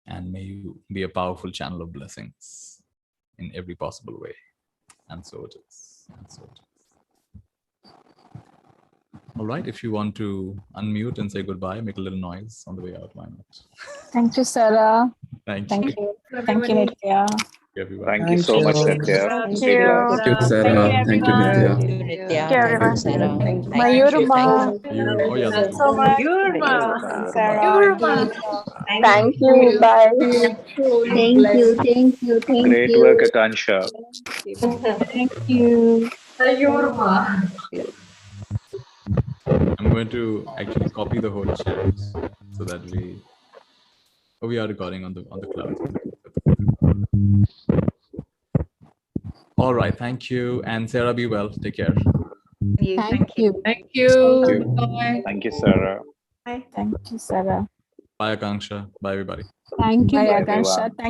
and may you be a powerful channel of blessings in every possible way. And so it is. And so it is. All right, if you want to unmute and say goodbye, make a little noise on the way out, why not? Thank you, Sarah. Thank Thank you. you. Thank you, Nithya. Everybody. Thank you so much, Nithya. Thank Stay you. blessed. Thank you, Sarah. Thank you, Nithya. Thank you, Nithya. Thank you, everyone. Thank you. Mayurma. Oh, yeah. Thank you so much. Sarah. Thank you. Bye. Thank you. Great work, Akancha. Thank you. I'm going to actually copy the whole chat so that we are recording on the cloud. All right, thank you. And Sarah, be well. Take care. Thank you. Thank you. Bye. Thank you, Sarah. Thank you, Sarah. Bye, Akanksha. Bye, everybody. Thank you. Bye, Bye, Akancha. everyone. Thank